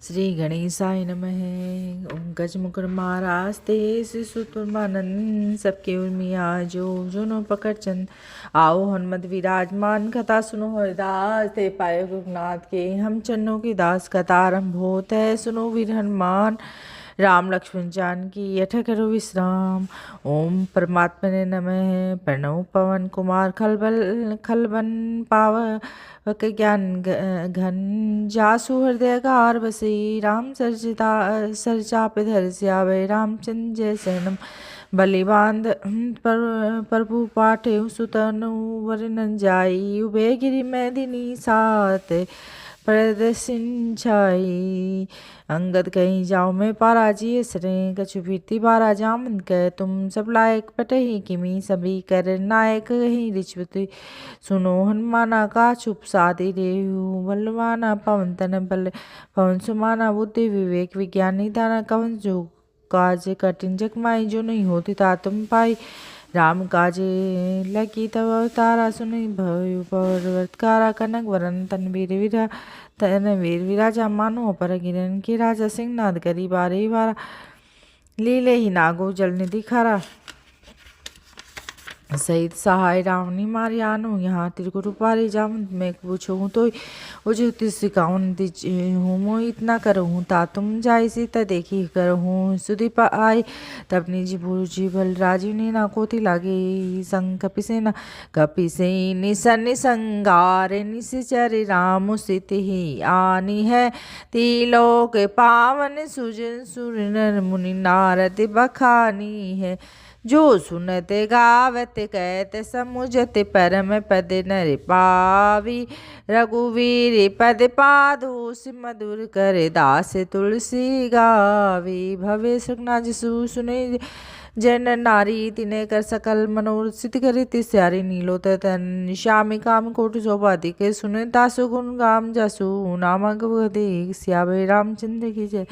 श्री गणेशाय नमः। ओम गजमुख महाराज ते श्री सुतुर्मानंद सबके उर्मिया जो नो पकड़ चंद आओ हनुमत विराजमान कथा सुनो हरिदास ते पायो गुरुनाथ के हम चन्नों की दास कथा आरंभ होत है सुनो वीर हनुमान राम लक्ष्मण जानकी यठ करो विश्राम। ओम परमात्मा ने नमः। प्रणव पवन कुमार खलबल खलबन पावक ज्ञान घन जासु हृदय गार बसी राम सरजिता सरचाप धर सियावे रामचंद्र जय शरणम बलिबांध प्रभु पाठे सुतनु वरन जाई उबे गिरि मैदिनी सात प्रदर्शन छाई अंगद कहीं जाओ मैं पाराजी सरे कछु भीति बारा जामन कह तुम सब लायक पटही किमी सभी कर नायक ही रिचवती सुनो हनुमाना का छुप साधि रेहू बलवाना पवन तन बल पवन सुमाना बुद्धि विवेक विज्ञानी दाना कवन जो काज कठिन जगमाई जो नहीं होती ता तुम पाई राम काजे लकी तब अवतारा सुनि भयो पर्वतकारा कनक वरन तन वीर विराजा मानो पर गिरन के राजा सिंह नाद करी बारे बारा लीले ही नागो जल निधि खरा सहित सहाय रावणी मारियानो यहाँ तिरकुरु पारी जामन मैं पूछूँ तो उजे सिकाउन हूँ मो इतना करूँ ता तुम जाय सीता देखी करहूँ सुदीप आय तब निजी भूजी भल राजीव ने ना कोती लागे संग कपि से निसंगारे निश्चर राम सित ही आनी है तिलोक पावन सुजन सुर नर मुनि नारद बखानी है जो सुनते गावत कहते समुझते परम पद नर पावी रघुवीर पद पादोस मधुर कर दास तुलसी गावी भवे सुखना जिसु सुने जन नारी तिने कर सकल मनोरथ सिद्ध करे तिस्यारी नीलो तन श्यामी काम कोटि शोभादि के सुने दासु गुण गाम जसु नामक श्यावे रामचंद्र की जय।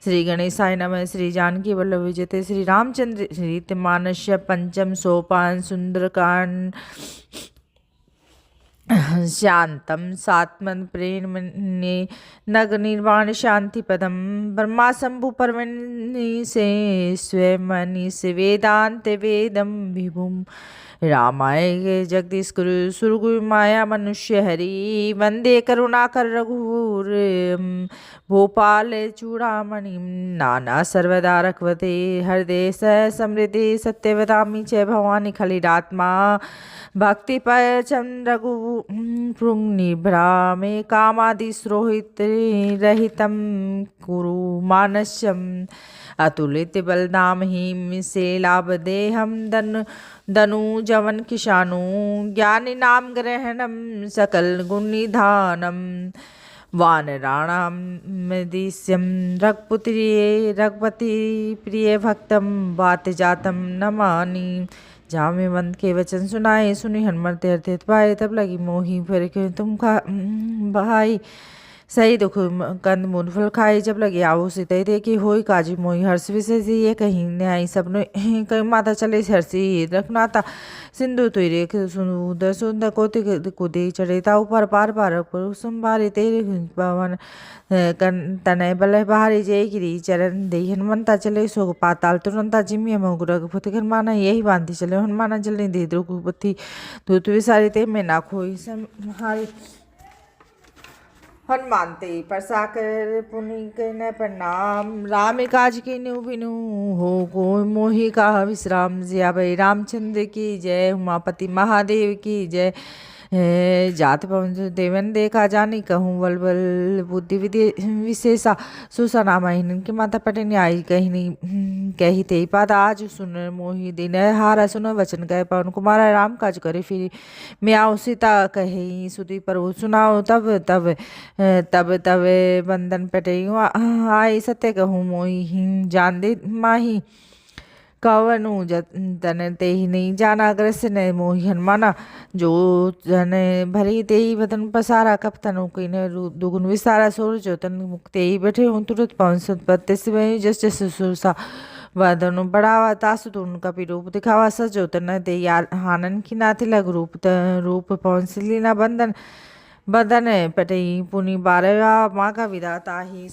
श्री गणेशाय नमः। श्री जानकी वल्लभ विजयते श्री रामचंद्र रीत मानस्य पंचम सोपान सुंदरकांड शांतम सात्मन प्रेम नग निर्वाण शांति पदम ब्रह्मा शंभु परमनि से स्वयं से वेदांत वेदम विभुम रामाय जगदीश गुरु सुरगुरु माया मनुष्य हरि वंदे करुणाकर रघुर भोपाल चूड़ामणि नाना सर्वदा रखवते हृदय समृद्धि सत्यवदामी च भवानी खलिरात्मा भक्ति पय चंद्रगु भृंग निभ्रामे कामादिश्रोहित रहितम कुरु मानस्यम अतुलित बलदाम हिम से लाभ देहम दनु जवन किशानु ज्ञानी नाम ग्रहणम सकल गुण निधानम वानराणाम दिश्यम रघुपति प्रिय भक्तम वात जातम नमानि जामे वंत के वचन सुनाए सुनी हनुमत तीर्थ पाए तब लगी मोही फिर के तुम खा भाई सही दुख कंद मूल फल खाए जब लगे आओ सीते देखी होई काजी मोही हर्ष विशेष ये कहीं न्याय सबने कहीं माता चले हर्षी रखनाता सिंधु तुई रेख सुंदर सुंदर कोति कुदी चढ़ेता ऊपर पार पार संभारी तेरे पवन तनय बल बहारी जय गिरी चरण दे हनुमंता चले सो पाताल तुरंता जिम्य मोग रघुपति घर माना यही बांधी चले हनुमाना जल्दी दे रघुपति दूत विसारी ते में ना खोई संहारी हनुमान ते प्रसाकर पुनि न प्रणाम राम काज के नु बिनु हो को मोहि का विश्राम जिया भाई रामचंद्र की जय उमापति महादेव की जय। जात पवन देवन देखा जानी कहूँ बल बल बुद्धि विधि विशेषा सुसा नामाहीन की माता पटे आई कही नहीं कही ते पाद आज सुन मोहि दिन हारा सुन वचन कहे पवन कुमार राम काज करे फिर मैं आओ सीता कही सुधी प्रभु सुनाओ तब तब तब तब बंदन पटे आई सत्य कहूँ मोहि जान दे माही कवनु तन ते ही नहीं जाना अग्रस्य ने मोहि हनुमाना जो जन भरी ते ही वतन पसारा कप तनु की ने दुगुन विसारा सोर जो तन मुक्ते ही बैठे हूँ तुरंत पवन सत्पत्ति से जस जस सुरसा वदनु बढ़ावा तासु तुन कपि रूप दिखावा सजो तन ते आनंद की नाथि लग रूप पवन लीना बंदन बदन पटई पुनि बारवा माँ का विधाता ही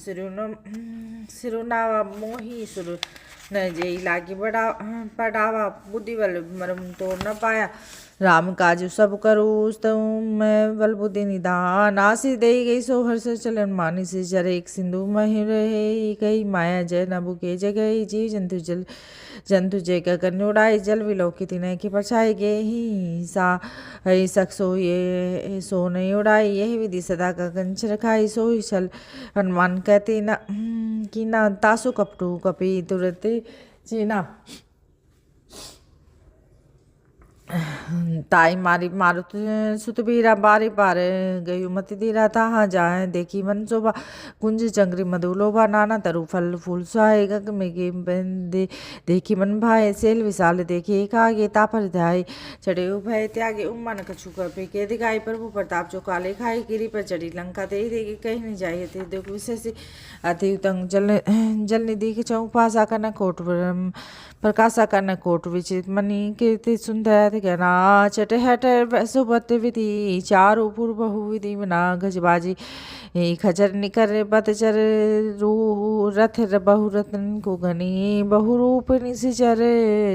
सिरुनावा मोही सुरु न जई लागी बड़ा पढ़ावा बुद्धि बल मरम तो न पाया राम काजु सब करो मैं बल बुद्धि निधान आसी दे गई सो हर्ष चलन मानी से जर एक सिंधु महि रहे कही माया जय नभु के जगह जीव जंतु जय का करने उड़ाई जल विलोकित न की परछाई गे ही सा हई सक्सो ये सो नहीं उड़ाई यही विधि सदा का कंच रखाई सो ही चल हनुमान कहते न कि न तासु कपटू कपी तुरंत चीना ताई मारी मारुत सुत बीरा बारी पार गयु मति धीरा ताहाँ जाए देखी मन शोभा कुंज चंग्री मधुलोभा नाना तरु फल फूल सुहाए गग में देखी मन भाए सेल विशाल देखी एक आगे तापर ध्याय चढ़े उभय त्यागे उम्मन कछु कपे के दिखाई प्रभु प्रताप जो काले खाई गिरी पर चढ़ी लंका दे देखी कहीं नहीं जाए थे दुख विशेष अति उतंग जल निधि के चौपासा का न कोट प्रकाशा का न कोट विचित मणि कीर्ति सुंदर गना चट हट सुबत विधि चारु पूर्व बहुविधि बना गजबाजी खजर निकर बतचर रू रथ बहुरत्न को घनी बहुरूप निशर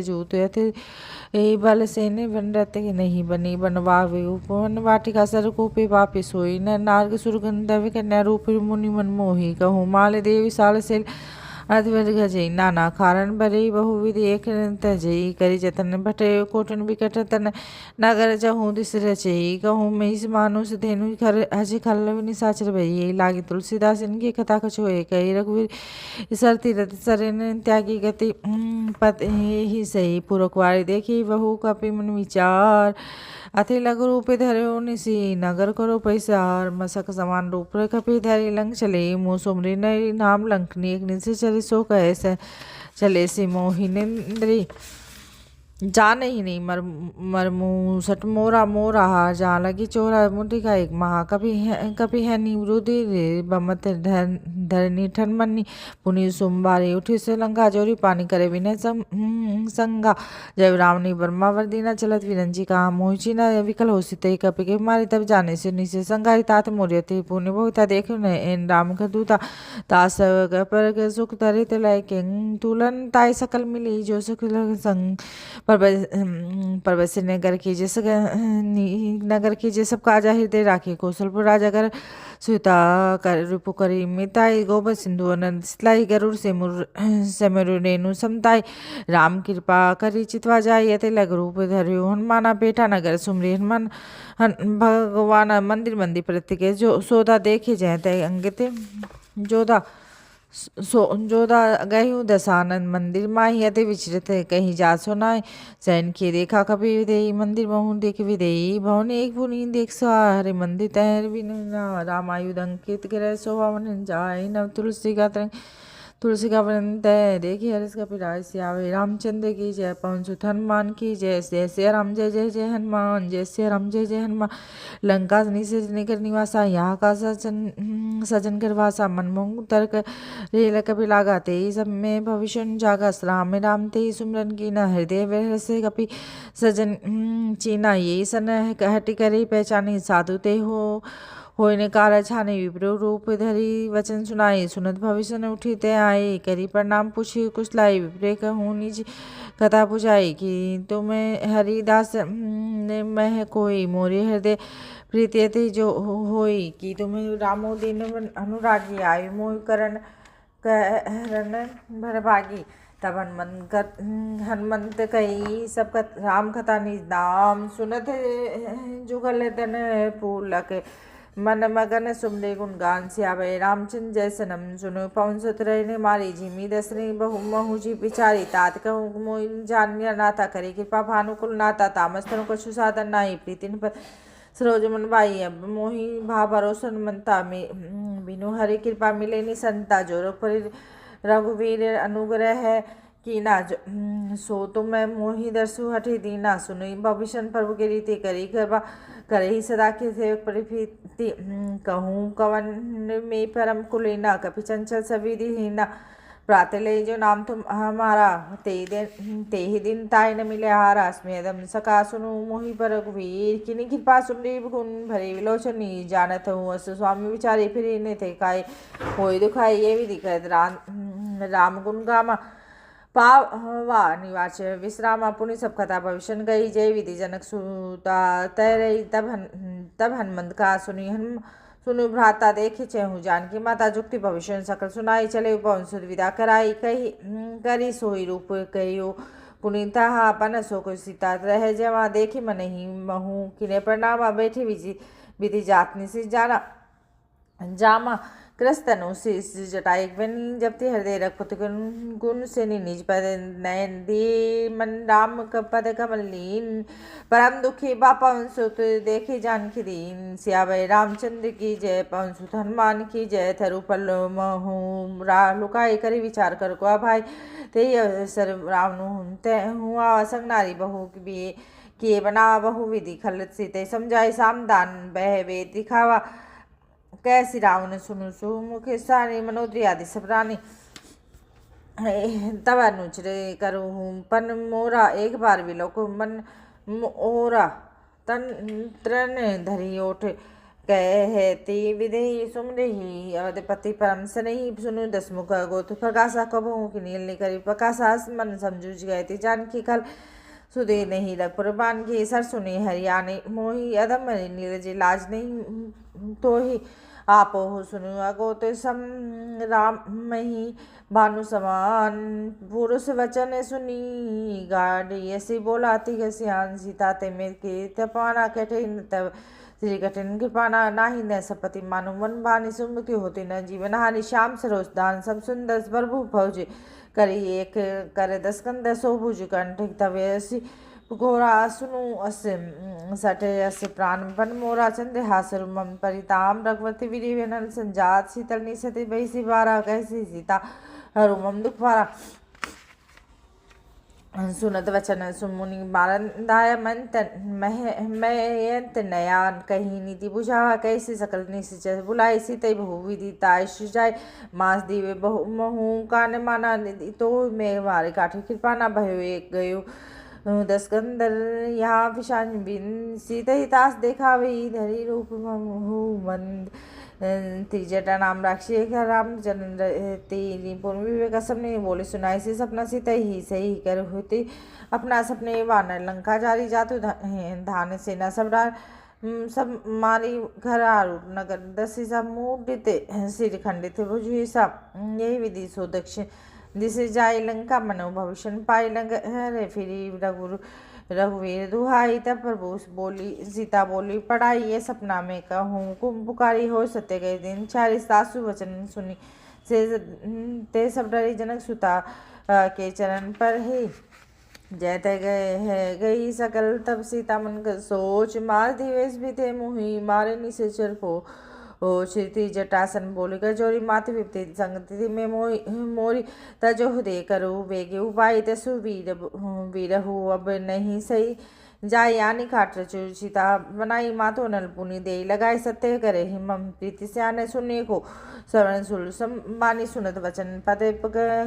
जूत ए बल सेने बनरत नहीं बनी बनवा उपवन वाटिका सर को पे वापे सोई न नार्ग सुरगंध कन्या रूप मुनि मन मोही कहूँ माल देव विशाल सेल अधवर गजई नाना कारण बरे बहुविधि एक तजई करी जतन भटे कोटन विकट तन नगर जहूँ दिस रचई कहूँ महिष मानुष धेनु खर हज खल निसाचर भई लागी तुलसीदास इनकी कथा कछोए कही रघुवीर सर तीरथ सरेन त्यागी गति पत ही सही पुरखवारी देखी बहु कपि मन विचार अति लघु रूप धरो निसी नगर करो पैसार मसक समान रूप कपि धरि लंग चले मुँह सुमरी नरी नाम लंकनी एक निशि चले सो कहे चले से मोहिनेन्द्री जान ही नहीं मरमू सट मोरा मोरा जहाँ लगी चोरा मुठी का एक महा कभी है निवृद्धि बमत धरनी ठनमनी पुनि सोमवारी उठी से लंका जोरी पानी करे विनय संगा जब रावणी ब्रह्मा वर्दीना चलत विरंजी कहा मोहिची न विकल हो सित कपि के मारी तब जाने से निसे संगारी तात मोर्य थे पुण्य बहुता देख एन राम दूता तास पर सुख धरे तय के तुलन ताई सकल मिली जो सुख संग परवश नगर की जे सब काजा हृदय राखी कौशलपुर राजा कर सुता कर रूप करी मिताई गोबर सिंधु अनंत सिलाई गरुड़ सेमरु रेणु समताई राम कृपा करी चितवा जाय यते लग रूप धर्यो हनुमाना बेटा नगर सुमरी हनुमान भगवान मंदिर मंदिर प्रत्येक जो सौदा देखे जाए तय अंगित जोधा जोधा गयु दसानंद मंदिर माही अति विचरित कहीं जा सुनाए सैन के देखा कभी विदेही मंदिर बहु देख विदेही भवन एक पुनी देख सारे मंदिर तैर भी रामायुध अंकित ग्रह शोभा मन जाए नव तुलसी का वृंद देखी हर्ष का पिराय सियावे रामचंद्र की जय पवन सुत हनुमान की जय जय श्री राम जय जय जय हनुमान जय श्री राम जय जय हनुमान लंका निकर निवासा यहाँ का सजन कर वासा मनमोह तर्क रेल कपि लागा ते सब में भविष्य जागा राम राम ते सुमरन की न हृदय वह से कपि सजन चीना ये सन हटि करे पहचानी साधु ते होने कार छाने विप्रो रूप धरी वचन सुनाई सुनत भविष्य ने उठी ते आए करी प्रणाम पूछी कुछ लाई विप्रे कहूँ निज कथा बुझाई कि तुम्हें हरिदास ने मह कोई मोरी हृदय प्रीति जो होई कि तुम्हें रामो दिन अनुरागी आयु मोह करण भरभागी तब हनुमंत कही सब राम कथा निज नाम सुनत जुगल तन पूलक मन मगन सुमरे गुणगान सियावे रामचंद्र जय सनम सुनो पवन सुतरे ने मारी झिमी दसरी बहु महुजी पिचारी तात कहूँ मोहि जानिया नाता करे कृपा भानुकुल नाता तामस्तनु कछु साधन नाही प्रीतिन पर सरोज मन बाई अब मोहि भा भरोसन मनता में बिनु हरि कृपा मिले नि संता जो पर रघुवीर अनुग्रह है कीना सो तो मैं मोहि दर्शु हठी दीना सुनई भविष्य प्रभु के रीति करी करवा करे ही सदा के सेवक परिप्रीति कहूँ कवन में परम कुलीना कपि चंचल सविधि हीना प्रातः ले जो नाम तुम हमारा, ते ही दिन ताय न मिले हारा। स्मेदम सका सुनु मोहि पर रघुवीर, किनी कृपा सुमरी गुण भरे विलोचनी। जानत हूँ अस स्वामी विचारे फिर ने थे काय, होय दुखाई ये विधि कहत राम गुण गामा। पावा निवाच विश्रामा, पुनि सब कथा भविष्य गई। जय विधि जनक सुता तय रही, तब हनुमंत का सुनु भ्राता देखे चहु। जानकी माता जुक्ति भविष्य सकल सुनाई। चले पवन सुध विदा कराई, कही करी सोई रूप कहियो। पुनीता अपन शोक सीता रह जमा, देखी मन ही महू किने प्रणामा। बैठी विधि जातनि से जाना जामा, क्रस्तनु शीस जटाई बनी। जपति हृदय रघुपति गुण से निज पद नयन दी। मन राम पद कमल लीन, परम दुखी बा पवन सुत देखे जानकी दीन। सियावै रामचंद्र की जय, पवन सुत हनुमान की जय। थरु पल महु लुकाई, करी विचार कर को भाई। ते अवसर रावण ते हुआ संग नारी बहु किए बना बहु विधि। खलत सीते समझाई सामदान, बह वेद दिखावा। कैसी रावण सुनु सुमुख सारी, मनोद्री आदि सब रानी। तब अनुचर करु पन मोरा, एक बार विलोक मन मोरा। तन धरी ओठ कहती विधि सुमरही। अवधपति परम स्नेही, सुनु दसमुख गोत्र प्रकाशा। कबहू की नील करी प्रकाशा, मन समझूझ गए थे जानकी कल। सुदे नहीं रघुपुर बान की, सर सुनी हरियाणी मोही। अदम नीरज लाज नहीं तो ही, आपो हो सुनु अगोत सम राम मही। भानु समान पुरुष वचन सुनी, गाड़ी ऐसी बोलाती घसियान। सीता ते मेर के तपाना, कठिन तब श्री कठिन कृपाना। नाही न सपति मानु मन बानी, सुमति होती न जीवन हानि। श्याम सरोज दान सब सुंदर, प्रभु भौज करी एक कर 10 कंध। सो भुज कंठ तवे ऐसी घोरा, सुनु अस सटे अस प्राण बन मोरा। चंद्रहासुर मम परिताम, रघुवती वीर्यनल संजात। शीतल निसति बैसी बारा, कैसी सीता हरु मम दुख पारा। सुनत वचन सुमुनि बारंदाय, मयंत नयान कही नीति बुझावा। कैसे सकल निश्चय बुलाई, सीतई बहु विधि ताय जाय। मास दीवे बहु महू कान माना, तो मैं मारे काठी कृपाना। भयो एक गयो 10 कंदर, यहाँ पिशाच बिन। सीतहि तास देखा वही, धरी रूप महु मंद। त्रिजटा नाम राक्षी राम जन तेरी। पूर्ण विवेक सबने बोले सुनाई, से सपना सीता ही सही कर होती। अपना सपने वानर लंका जारी, जातु धान सेना सब मारी। घर आरूढ़ नगर 10 सब मूडित, सिर खंडित भुज सब। यही विधि सो दक्षिण दिसे जाय, लंका मनो भविष्य पाई। लंग फिरी रघुवीर दुहाई, तब प्रभु बोली सीता बोली पढ़ाई। ये सपना में कहूँ कुम पुकारी, हो सत्य गए दिन। 4 सासु वचन सुनी से ते सब डरी। जनक सुता के चरण पर ही, जय तय गए है गई सकल। तब सीता मन कर सोच, मार दिवेश भी थे मुही। मारे निशेचर को ओ श्री जटासन बोली, गजोरी माति विपति संगति में मोरी। तजो दे करो वेगे उपाय, तसु वीरहु अब नहीं सही। जाय यानी काट रचु, सीता बनाई मातो नल पुनि दे। लगाए सत्य करे हिमम प्रीति स्याने, सुने को श्रवण सुल संबानी। सुनत वचन पते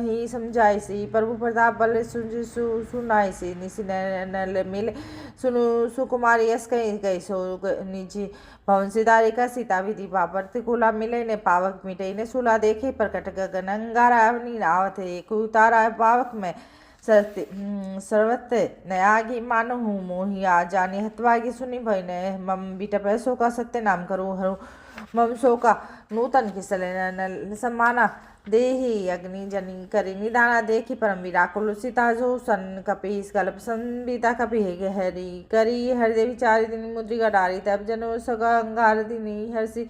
ही समझाई सी, प्रभु प्रताप बल सुनाई सी। निसी नल मिले सुनु सुकुमारी, यस कही गई सो निजी। पवन सिधारे का सीता विधि पापर तिकुला, मिले ने पावक मिटे ने सुला। देखे प्रकट गगन अंगारा, नीरावत एक उतारा। पावक में सर्वत्र नयागी मानो हूँ मोही। आ जानी हतवागी सुनी भय ने, मम बिटप सो का सत्य नाम करूँ हरु। मम सो का नूतन किसल नल समाना। देही अग्नि जनी करी निदाना, देखी परम विराकुल। सीता जो सन कपि कल्प संबिता, कपि हरि करी हृदय विचारी। दिन मुद्रिका डारी, तब जनो सगा अंगार दिनी हर्षि।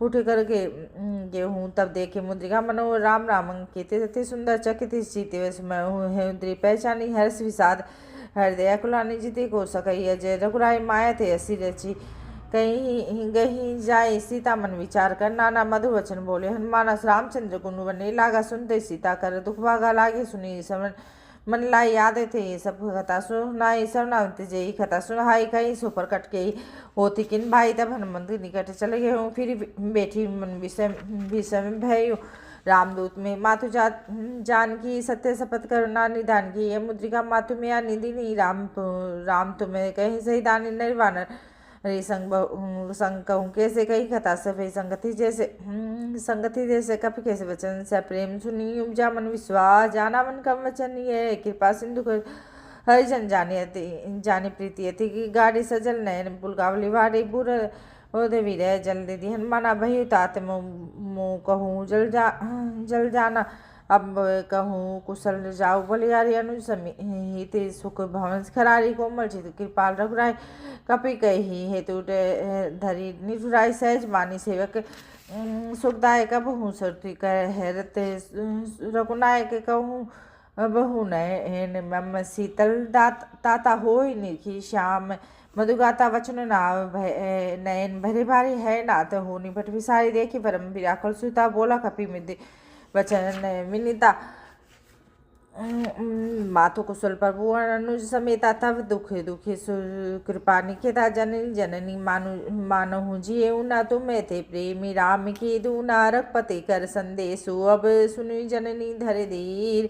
उठ कर गेहूँ तब देखे मुद्रिका, मनो राम राम अंकित। अति सुंदर चकित चीते मैं पहचानी। हर्ष विषाद हृदय कुलानी, जिते को सकई अजय। रघुराय माया थे असी रची, कहीं गही जाए सीता मन विचार कर। नाना मधु वचन बोले हनुमान, रामचंद्र गुण बने लागा। सुनते सीता कर दुख भागा, लागे सुनी समन मन लाई। याद थे सब कथा सुनाई, सर्वनामते जयी कथा सुनाई। कहीं सो प्रकट के होती किन भाई, तब हनुमंत निकट चले गए हूँ। फिर बैठी मन विषय भय रामदूत में मातु जानकी सत्य शपथ करुणा निधान की, ये मुद्रिका मातु में या निधि राम तुम्हें कहीं सही दानी निर्वाण रे संग कहूँ कैसे कही कथा सफे संगति जैसे कप कैसे वचन से प्रेम सुनी उपजा मन विश्वास जाना मन कम वचन ये कृपा सिंधु कर हरिजन जाने प्रीति अति की गाड़ी सजल नयन पुलगावली वाड़ी बुर ओदे वीर जल दे दी हनुमाना भई तात मुँह कहूँ जल जाना अब कहूँ कुशल जाऊ बलियारी अनुज समित सुख भवन खरारी कोमल चित कृपाल रघुराय कपि कही हेतु धरी निठुराई सहज मानी सेवक सुखदायक बहु सरती कर हैरत रघुनायक कहूँ बहु नयन मम शीतल ताता होय निखी श्याम मधुगाता वचन नाव नयन भरे भारी है नाथ हो निपट विसारी देखी परम विराकल सुता बोला कपि मिद वचन विनीता मातु कुशल प्रभु अनुज समेता तब दुखी कृपा निकेता जननी जननी मानहु जिये न तुम थे प्रेमी राम की दूना रघुपति कर संदेशु अब सुनि जननी धरे धीर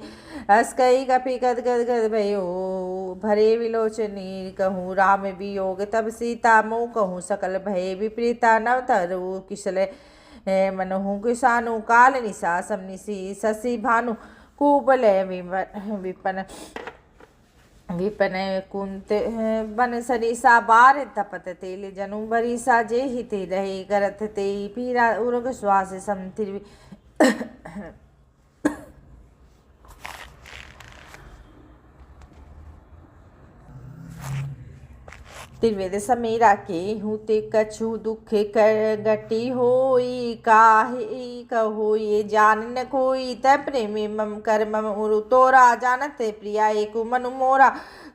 हस कई कपि गद गद गद भयो भरे विलोचनी कहूँ राम वियोग तब सीता मोह कहूँ सकल भय विपरीता नव तरु किशल मनहु किसानु काल निशा समनिसी शशि भानु कुबल विपन कुंत बन सरिसा बार तपत तेल जनु बरिसा जे हिते रहे करत ते पीरा उर्ग श्वास समतिर त्रिवेद समीरा के हुते कछु दुख कर गति होई काहि कहो ये जान न कोई त प्रेमी मम कर मम उरु तोरा जानते प्रिया एक मनु मोरा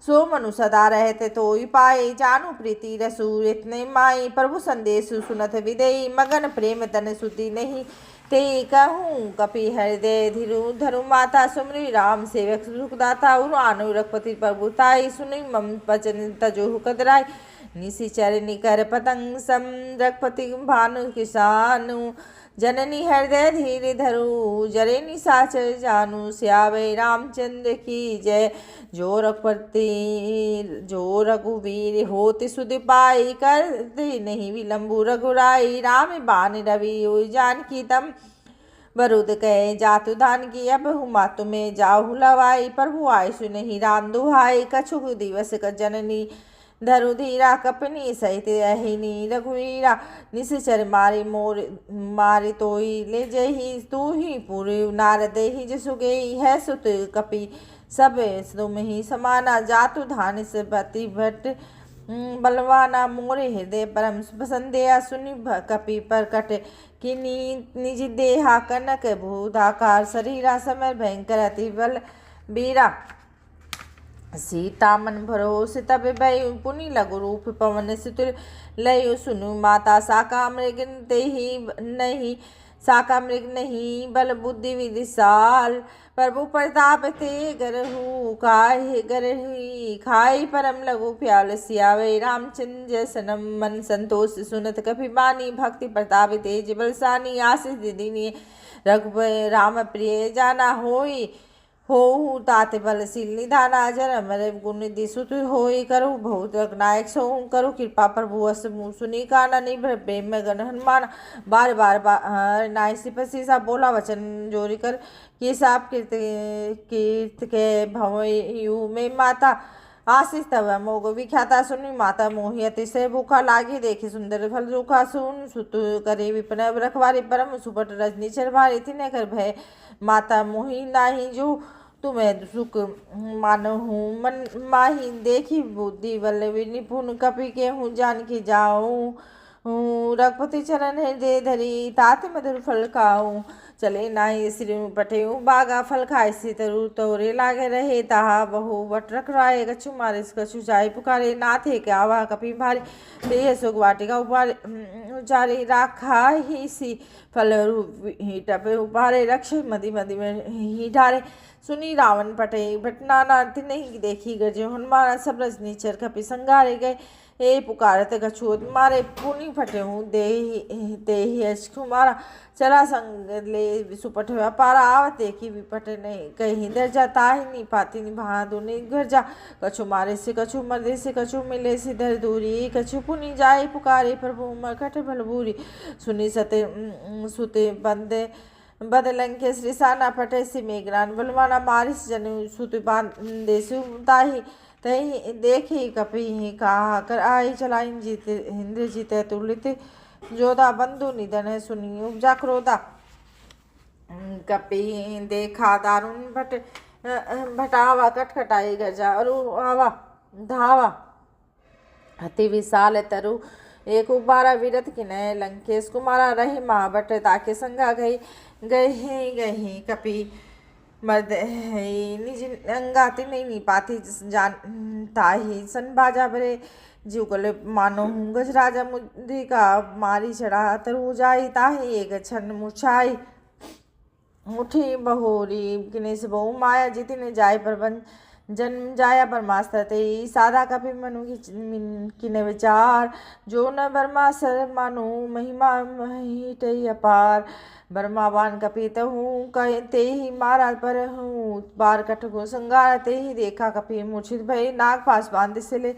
सो मनु सदा रहते तोई पाए जानू प्रीति रसू इतने माई प्रभु संदेश सुनत विदेई मगन प्रेम तन सुति नहीं ते कहूँ कपि हृदय धिरु धरु माता सुमरी राम सेवक सुखदाता उरु आनु रघुपति प्रभु ताई सुनि मम वचन तजो कदराय निशिचर निकर पतंग सम रघुपति भानु किसानु जननी हृदय धीरे धरु जरे निशाचर जानू श्यावे रामचंद्र की जय जो रघुवीर होति सुध पाई कर नहीं विलंबु रघुराई राम बान रवि जानकी तम बरुद कहे जातु धान की अब हुमा तुम्हें जाहु लवाई प्रभु आयसु नहीं राम दुहाई कछुक दिवस क जननी धरु धीरा कपनी सहित अहिनी रघुवीरा निशर मारी तोई ले जही तू ही पूरी नारद ही जसु गई है सुत कपि सब तुम ही समाना जातु धान से बति भट्ट बलवाना मोरे हृदय परम पसंदया सुनि कपि प्रकट कि निज देहा कनक भूधाकार शरीरा समय भयंकर अति बल बीरा सीता मन भरोस तब भय पुनि लघु रूप पवन सितुर लयु सुनु माता साका मृग ते ही नहीं साका मृग नहीं बल बुद्धि विदिशाल प्रभु प्रताप ते गरहु काहे गरही खाई परम लघु प्याल सियावे रामचंद्र सनम मन संतोष सुनत कपि बानी भक्ति प्रताप तेज बलसानी आशीष दीनी रघुपति राम प्रिय जाना होई हो ताते बलशील निधाना जर मरे गुण दिसुत होई करो बहुत नायक सो करो कृपा प्रभु अस सुनी काना निभ्र प्रेम गण हनुमान बार बार नाय सिपसी सा बोला वचन जोरी कर कि साप कीर्त के भवयु में माता आशीष तव मोग विख्याता सुनी माता मोहि अतिशय भूखा लागी देखी सुंदर फल रूखा सुन सुत करे विपन रखवारी परम सुपट रजनी चर भारी थिने कर भय माता मोहि नाही जो तुम्हें सुख मानहु मन माही देखी बुद्धि वल्लभी निपुण कपि के हूँ जान की जाऊँ रघुपति चरण हृदय धरी तात मधुर फल खाऊं चले नाई श्री पटे बागा फल खाए तरु तोरे लागे रहे ताहा बहु बट रख राय कछु मारे कछु जाय पुकारे नाथे के आवा कपि भारी देह सुख वाटिका उचारे राखा ही सी फल ही टपे उपारे रक्ष मदि मदि में ही ढारे सुनी रावण पटे भटना नारती नहीं देखी गजे हनुमान सब रजनी चर कपि संगारे गए हे पुकारत गछोत मारे पुनि फटे हूँ देहि कुमारा चला संग ले सुपट व्यापार आवते की विपट नहीं कहीं दर जाता ही नहीं पाती निभा दूनी घर जा कछु मारे से कछु मरदे से कछु मिले से दर दूरी कछु पुनी जाए पुकारे प्रभु मरकट भलबूरी सुनी सते सुते बंदे बदलंके श्री साना पटे से मेघरान बलवाना मारिस जनु सुत बांधे सुताही तही देखी कपी ही कहा कर आई चलाई जीते इंद्र जीते तुलित जोधा बंधु निधन है सुनी उपजा क्रोधा कपी देखा दारुण भटावा कटखटाई गजा अरु आवा धावा अति विशाल तरु एक उबारा विरत किनय लंकेश कुमारा रही माँ बट ताके संगा गई गही कपी मर्द निज अंगाती नहीं पाती जानता ही सन बाजा भरे जीव को ले मानो हूँ गज राजा मुद्री का मारी चढ़ा तरु जाई ताही एक क्षण मुछाई मुठी बहोरी किने से बहु माया जीती ने जाय पर जन्म जाया ब्रह्मास्त्र ते सादा कपि मनु किने विचार जो न ब्रह्मा सर मानु महिमा महिट अपार ब्रह्मावान कपि तहूँ कहते ही मारा पर हूँ बार कठ को संगार ते ही देखा कपि मूर्छित भय नाग पास बांध से ले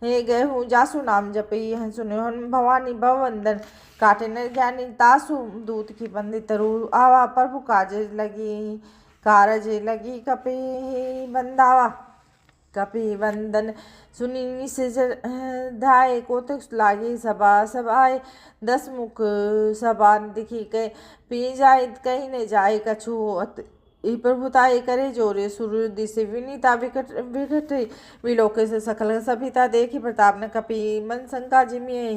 हे गए हूँ जासु नाम जपी हं सुने हन भवानी भवंदन काटे न ज्ञानी तासु दूत की बंदी तरु आवा प्रभु काज लगी कारज लगी कपि बंदावा कपि वंदन सुनी से धाय कोतक लागी सभा सब आए 10 मुख सभा दिखी के पी जाए कहीं ने जाए कछु प्रभुताई करे जोरे सूर्य दिशे विनीता विकट विकट विलोके से सकल सभिता देखी प्रताप न कपि मन शंका जिमिये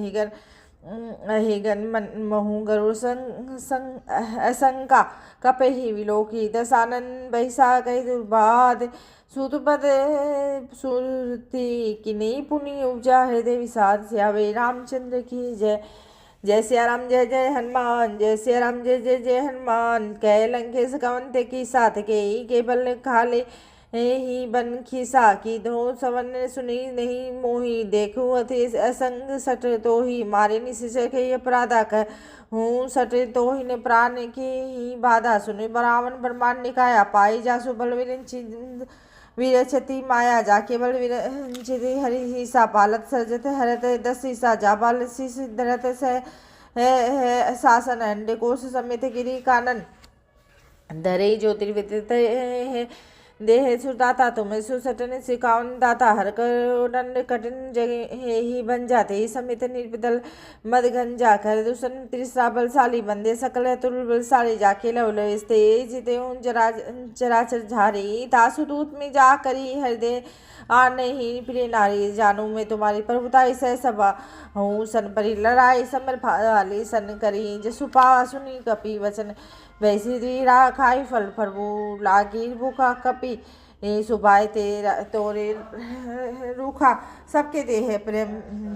हिगन मन महु गरुड़ असंका कपे ही विलोकी दसानन बैसा गई दुर्बाद सुतपद सुरती किनी पुनि उपजा हृदय विषाद श्यावे रामचंद्र की जय जय सिया राम जय जय हनुमान जय सिया राम जय जय जय हनुमान कह लंकेश कवंते की साथ के बल खाले ही बन खिसा की धो सवन सुनी नहीं मोही देखो अति असंग सट तो ही मारे निश्चय के अपराधा कह हूँ सटे तो ही ने प्राण की ही बाधा सुने ब्राह्मण ब्रह्मांड निकाया पाई जासु बल विरचति माया जा केवल विरचिति हरि ही सा पालत सर्जत हरत 10 सा जा बाल धरत है शासन अंडे कोश समित गिरी कानन धरे ज्योतिर्विदित है देह सुरदाता तुम्हें सुसटन सिकावन दाता हर कर दंड कठिन जगह ही बन जाते ही समित निर्बदल मद गंजा कर दूषण त्रिसा बलशाली बंदे सकल तुल बलशाली जाके लवल जिते चराचर झारी तासु दूत में जा करी हृदय आने ही प्रिय नारी जानू मैं तुम्हारी प्रभुताई सह सभा हूँ सन परी लड़ाई समर भाली सन करी जसु पावा सुनी कपि वचन वैसी रीरा खाई फल फरबू लागी भूखा कपि सुबाय तेरा तोरे रूखा सबके देह प्रेम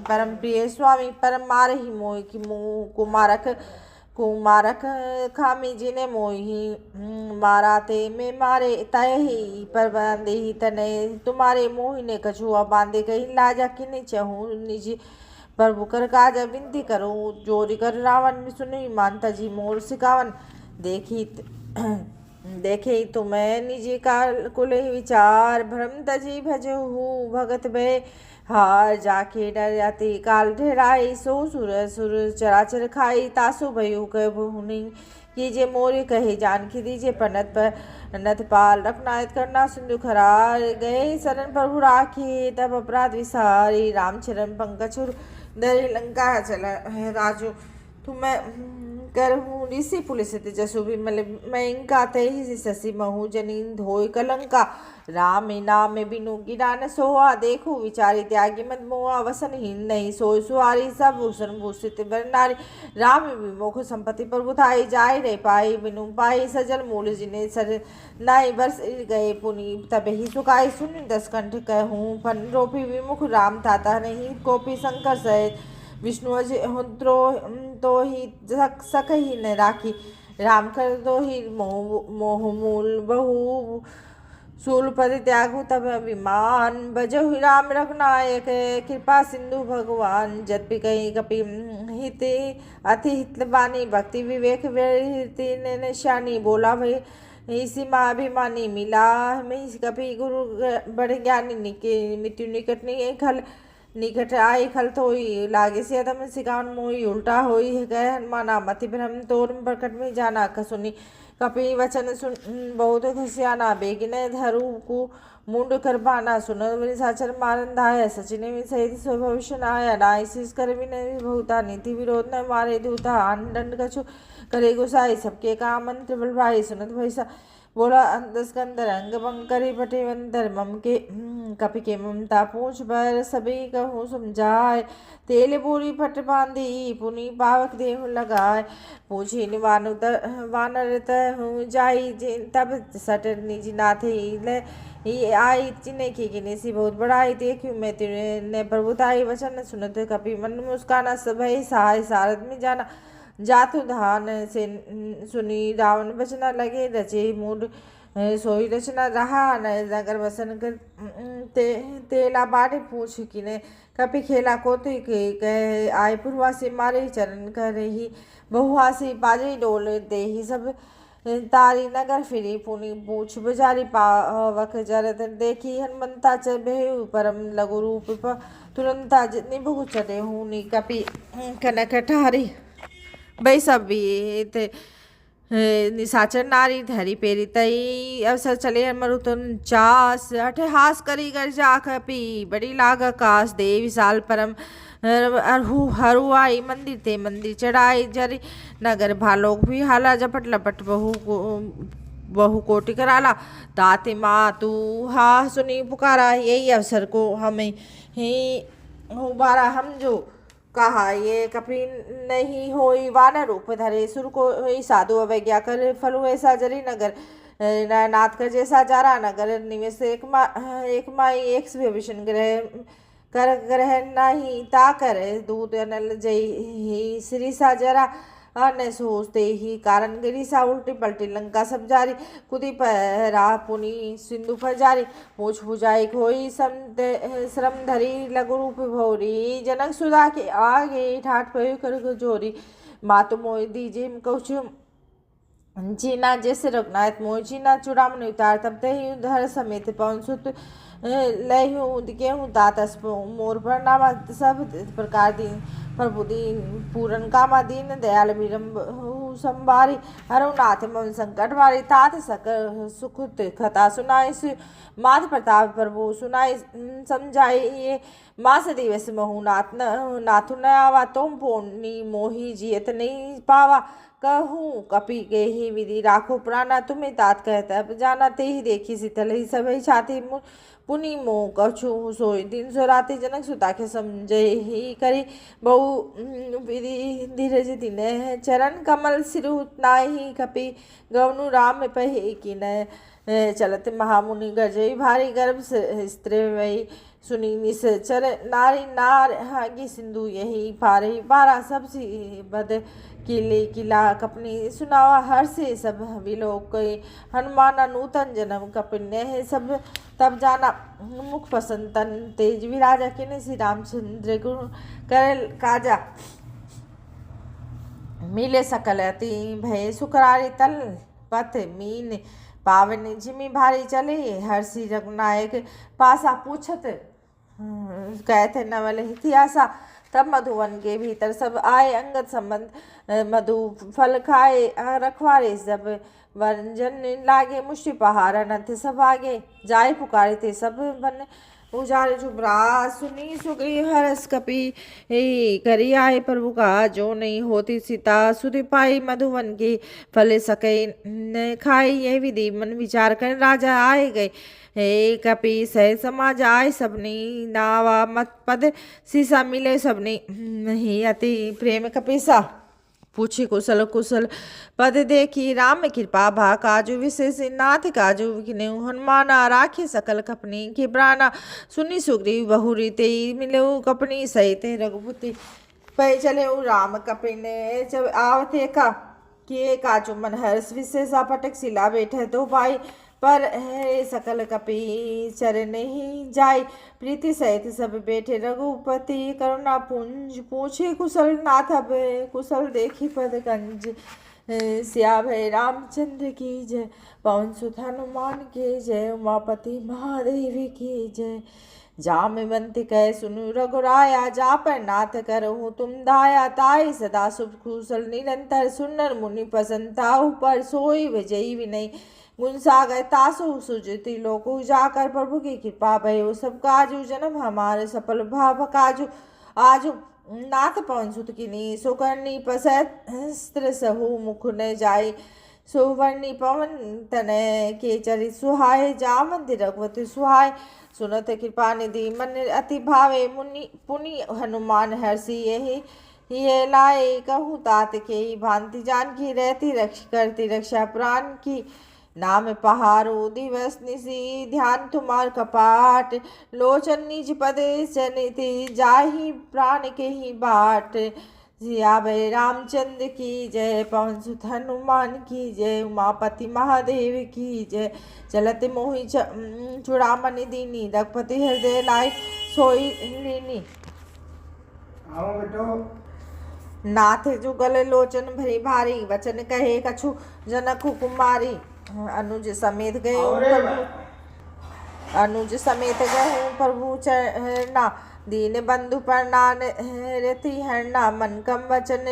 परम प्रिय स्वामी परम मार ही मोह की मुँह कुमारक खामी जिने मोही मारा ते में मारे तय ही पर बांधे ही तने तुम्हारे मोही ने कछुआ बांधे कहीं लाजा किने चहूँ निजी प्रभु कर काज विनती करूँ जोरी कर रावण सुनी मानता जी मोर सिकावन देखे तुम्हें निजी काल कुल विचार भ्रम तजी भजहु भगत भय हार जाके डर जाती काल ढेराई सो सुर चराचर खाई तासु भयु कहनी कीजे मोरे कहे जानकी दीजिए पन्नत पर नथ पाल रखनायत करना सिंधु खरार गए शरण प्रभु राखी तब अपराध विसारी रामचरण पंकज दर लंका चला राजू तुम्हें कर हूँ ऋषि पुलिस जसु भी मैं इनका ते ही शशि महू जनीन धोय कलंका राम नाम में बिनु गिरान सोहा देखो विचारी त्यागी मत मोहा वसनहीन नहीं सोय सुहारी सब भूषण भूषित बर नारी राम विमुख संपत्ति प्रभुताई जाय रे पाई बिनु पाई सजल मूल जिने सर नाई बरस गए पुनि तब ही सुखाई सुन 10 कंठ कहूँ फन रोपी विमुख राम ताता नहीं कोपी शंकर सहित विष्णु अजो तो ही सक ही न राखी राम कर दो ही मोह मूल बहु शूलपति त्यागु तब अभिमान बजहु राम रघुनायक कृपा सिंधु भगवान जत कही कपि हित अति हित बानी भक्ति विवेक विरहिति निशानी बोला भाई इसी माँ अभिमानी मिला में कपि गुरु बड़े ज्ञानी निके मृत्यु निकट नहीं खल निकट आई खल थोई लागे से अदम सिकान मोई उल्टा होई गए हनुमाना मति भ्रम तोर प्रकट में जाना कसुनी कपि वचन सुन बहुत खुशियाना बेगिने धरु को मुंड कर पाना सुन साचर मारन धाय सचिने में सहित स्व भविष्य नाया नाइसिस कर विनय बहुता नीति विरोध न मारे दूता दंड कछु करे गुसाई सबके काम मंत्र बल भाई सुनत भैसा बोला अंतस्कंदर अंग भंग करे बटे वंदर मम के कपि के ममता पूछ बर सभी कहूँ समझाए तेल बोरी फट बांधी पुनि पावक देहु लगाए पूछी वानर तहु जाई तब सट निज नाथे ये आई चिन्ह की गिने सी बहुत बड़ाई देखियो मैं तेरे ने प्रभुताई वचन सुनत कपि मन मुस्काना सभय सहाय सारद में जाना जातु धान से सुनी रावण बचना लगे रचे मूड सोई रचना रहा नगर वसन कर तेला बाटे पूछ किने कपि खेला कोते के कह आय पूर्वासी मारे चरण कर रही बहुहासी बाजे डोल दे ही सब तारी नगर फिरी पुनि पूछ बजारी पावक जरत देखी हनुमंता च बेहु परम लघु रूप तुरंता जितनी बहु चटे हूँ नी कपि कनक ठारी भाई सब भी थे निशाचर नारी धरी पेरी तई अवसर चले मरुतुन चास अठहास करी गर जा कपी बड़ी लाग आकाश दे विशाल परम हरुआई मंदिर ते मंदिर चढ़ाई जरी नगर भालोक भी हाला झपट लपट बहु कोटि कराला ताते माँ तू हा सुनी पुकारा यही अवसर को हमें ही उबारा हम जो कहा ये कपि नहीं होई वानर रूप धरे सुर को साधु अवज्ञा कर फलु ऐसा जरी नगर नाथ का जैसा जारा नगर निवेश एक माई एक विभीषण ग्रह कर ग्रह नहीं ता कर दूत अनल जय श्री सा जरा न सोचते ही कारण गिरी सा उल्टी पलटी लंका सब जारी कुदी पहरा पुनी सिंधु पर जारी पूछ बुझाई खोई श्रम धरी लघु रूप भौरी जनक सुधा के आगे ठाठ पे कर जोरी मातु मोह दीजिए कौछ जीना जैसे रघुनाथ मोह जीना चुड़ामन उतार तब ही उधर समेत पवन सुत लहू गेहूँ दातस मोर पर नामा सब प्रकार दीन प्रभु दीन पूरन कामा दीन दयाल विरम्ब संभारी हरुनाथ मम संकट वारी तात सकर सुखुत कथा सुनाई माध प्रताप प्रभु सुनाई समझाई ये मास दिवस महु नाथु न आवा तुम पोनी मोही जियत नहीं पावा कहूँ कपि के ही विधि राखो प्राणा तुम्हें तात कहता अब जाना ते ही देखी शीतल ही सब छाती पुनि मोह कछु सोई दिन सो राति जनक सुता के समझे ही करी बहु विधि धीरज दिन चरण कमल सिरु नाही कपि गवनु राम पहे कि न चलत महामुनि गजई भारी गर्भ स्त्री वही सुनी निश्चर नारी नार हागी सिंधु यही पारही पारा सबसी बद किले किला कपनी सुनावा हर से सब विलोक हनुमाना नूतन जन्म कपिन्य सब तब जाना मुख पसंतन तेज विराजा किने श्री रामचंद्र गुरु कर काजा मिले सकल अति भय सुकरारी तल पथ मीन पावन जिमी भारी चले हर्षि रघुनायक पासा पूछत कहते नवल इतिहासा तब मधुवन के भीतर सब आए अंगत संबंध मधु फल खाए रखवारे सब वरंजन लागे मुष्टि पहारा नथ सब आगे जाए पुकारे थे सब बन उजारे जुबरा सुनी सुग्रीव हरस कपि करी आए प्रभु का जो नहीं होती सीता सुधि पाई मधुवन की फल सके न खाई ये विधि मन विचार कर राजा आए गए हे कपि सह समाज आय सबनी नावा मत पद सीसा मिले सबनी नहीं अति प्रेम कपिसा पूछी कुशल कुशल पद देखी राम कृपा भा काजु विशेष नाथ काजु विघ्ने हनुमाना राखे सकल कपनी के प्राणा सुनी सुग्रीव बहुरी ते मिले कपनी सहित रघुपति पै चले राम कपिने जब आवते का किए काजु मन हर्ष विशेषा पटक सिला बैठे तो भाई पर है सकल कपि चरण ही जाय। प्रीति सहित सब बैठे रघुपति करुणा पुंज पूछे कुशल नाथ अब कुशल देखी पद कंज। सिया भय रामचंद्र की जय, पवन सुत हनुमान की जय, उमापति महादेव की जय। जामवंत कह सुनु रघुराया, जा पर नाथ करहु तुम दाया। ताई सदा शुभ कुशल निरंतर, सुनर मुनि प्रसन्नता पर सोई विजयी विनय। गुण सागर तासु सुजति लोक उजाकर, प्रभु की कृपा भयो सब काजु। जन्म हमारे सफल भाव काजु, आजु नाथ पवन सुत किनी सुकर्णी प्रसहस्त्र सहु मुख न जाय। सुवर्णी पवन तनय के चरित सुहाय, जामवंत रघुपति सुहाय। सुनत कृपा निधि मन अति भावे, मुनि पुनि हनुमान हर्षि यही ये लाए। कहूँ तात के भांति जानकी, रहती करती रक्षा प्राण की। नाम पहारो दिवस निसी, ध्यान तुम्हार कपाट। लोचन निज पद चनिति, जाहि प्राण के ही बाट। सिया भय रामचंद्र की जय, पवन सुत हनुमान की जय, उमापति महादेव की जय। चलत मोहि चूड़ामणि दीनी, रघुपति हृदय लाय सोई लीनी। नाथ जुगल लोचन भरी भारी, वचन कहे कछु जनक कुमारी। अनुज समेत गए प्रभु चरना, दीन बंधु प्रणान रति हरना। मन कम वचन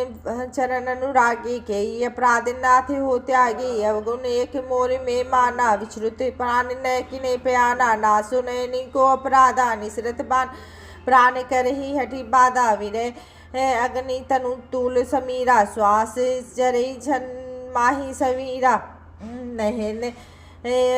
चरण अनुरागी, के अपराध नाथ हो त्यागी। अवगुण एक मोर में माना, विश्रुत प्राण न किने प्याना। ना सुनैनी को अपराधा, निसरत बान प्राण करही हठी बाधा। विरय अग्नि तनु तूल समीरा, श्वास जरई झन माही सवीरा। नहन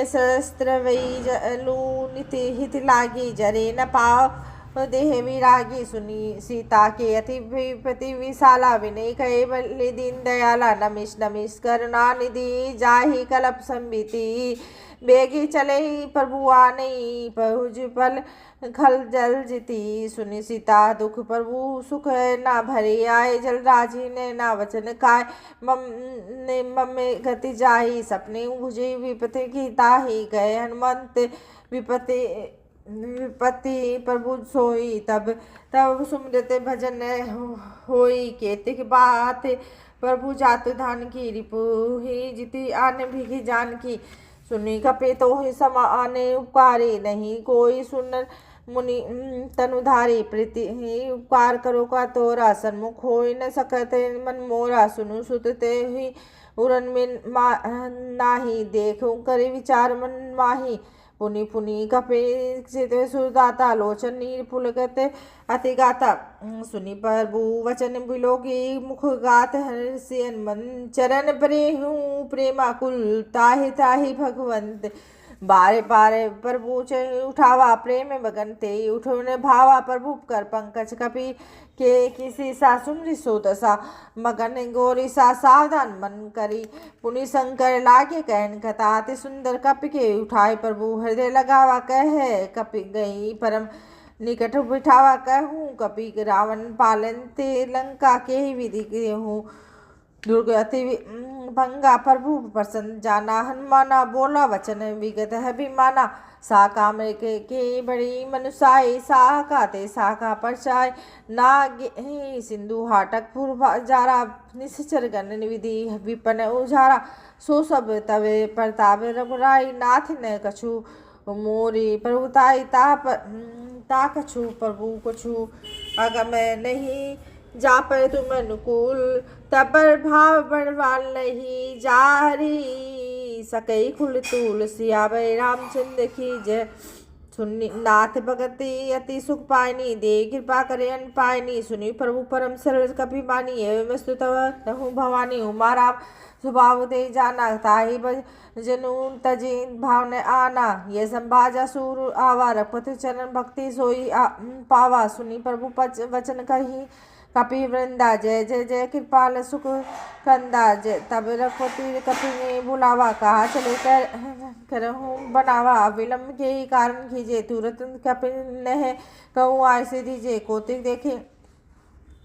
शस्त्र वही लूनित हित लागी, जरे न पाव देह विरागी। सुनी सीता के अति विपति विशाला, विनय कहे बलि दीन दयाला। नमिष नमिष करुणा निधि, जाहि कलप संबिति। बेगी चले प्रभु आनई, पहुज पल खल जल जिति। सुनि सीता दुख प्रभु सुख ना भरे, आए जल राजी ने ना वचन काय। मम गति जाही, सपने भुजे विपति की ताही। गए हनुमंत विपति प्रभु सोई, तब सुमरत भजन होई। केतिक बात प्रभु जातु धान की, रिपुहि जिति आन भिगी जान की। सुनी कपे तो ही समाने उपकारी, नहीं कोई सुन मुनि तनुधारी। प्रीति ही उपकार करो का तोरा, सन्मुख होई न सकते मन मोरा। सुनु सुतते ही उरन में नाही, देखूं करे विचार मन माही। पुनि पुनि कपे चित सुरदाता, लोचन नीर पुलकत अति गाता। सुनि प्रभु वचन बिलोकी, मुख गात हर्षियन मन। चरण परे हूँ प्रेमाकुल, ताहि ताहि भगवंत। बारे बारे प्रभु चढ़ उठावा, प्रेम बगन ते उठोने भावा। प्रभु कर पंकज कपि के किसी सा सुमरि सो दशा। मगन गोरी सा सावधान मन करी, पुनि शंकर लागे कहन कथा। अति सुंदर कपि के उठाए, प्रभु हृदय लगावा। कह कपि गई परम निकट बिठावा। कहूँ कपि रावण पालन ते, लंका के ही विधि हूँ। दुर्ग अति भंगा प्रभु प्रसन्न जाना। हनुमाना बोला वचन विगत है विमाना। सा काम के बड़ी मनुसाई, सा काते साका परचाय। नागे सिंधु हाटक पूर्व जारा, निश्चर गण विधि विपन उजारा। सो सब तवे प्रताप रघुराई, नाथ न कछु मोरी प्रभुताई। ता कछु प्रभु कछु अगम नहीं, जा पर तुम अनुकूल। तबर भाव बड़वाल नहीं, जारी सकई खुल तूल। सिया भय रामचंद्र की जय। सुनी नाथ भगति अति सुख पायनी, दे कृपा करे अन पायनी। सुनी प्रभु परम सरल कपि बानी, एवं स्तुत रहूं भवानी। उमा राम स्वभाव दे जाना, ताहि जनु तजी भाव न आना। ये संभाजा सूर आवा, रघुपति चरण भक्ति सोई पावा। सुनी प्रभु वचन कही कपि वृंदा, जय जय जय कृपाल सुख कंदा। जय तब रघुपति कपि ने बुलावा, कहा चले करहूँ बनावा। विलम्ब के ही कारण कीजे, तुरंत कपि नह कहूँ आय से दीजे। कोतिक देखे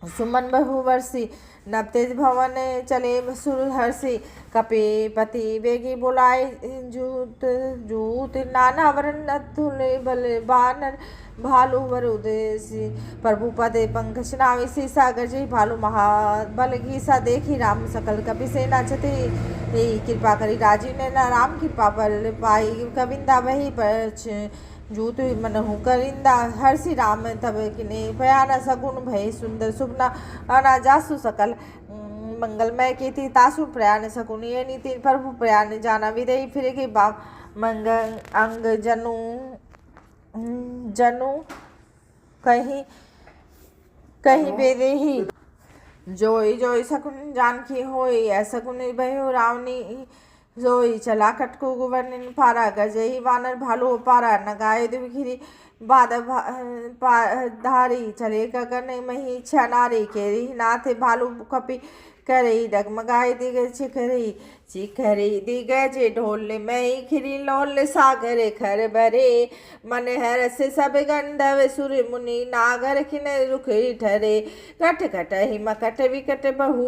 सुमन बहुवर्षी नव तेज भवन चले सुर हर्षि कपि पति वेगी बुलाए जूत जूत नाना वरण अतुल बल बानर भालू वरुदेसी प्रभु पदे पंख नावी सी सागर जय भालू महाबल गीसा देखी राम सकल कपि सेना चते कृपा करी राजीव ने ना राम कृपा पर पाई कविंदा वही पर जूत मनहु करिंदा हर्षि राम तब किने भयान सगुन भय सुंदर सुगना अना जासु सकल मंगलमय की थी तासु प्रयाण सकुन ये नीति प्रभु प्रयाण जाना विदई फिर के बाप मंगल अंग जनु जनु कहीं कहीं बेदे ही जोई जोई सकुन जानकी होई सकुन भयो रावणी जोई चला कटको गुवर्णन पारा गजई वानर भालू पारा नगाए दिखिरी बाद धारी चले गगन मही छनारी केरी नाथे भालू कपि करई डगमगाए दिग चिखरी दिगजे ढोल मई खिरी लोल सागर खर बरे मन हर से सब गंधव सुर मुनि नागर खिन रुख ठरे कट कट हिम कट विकट बहु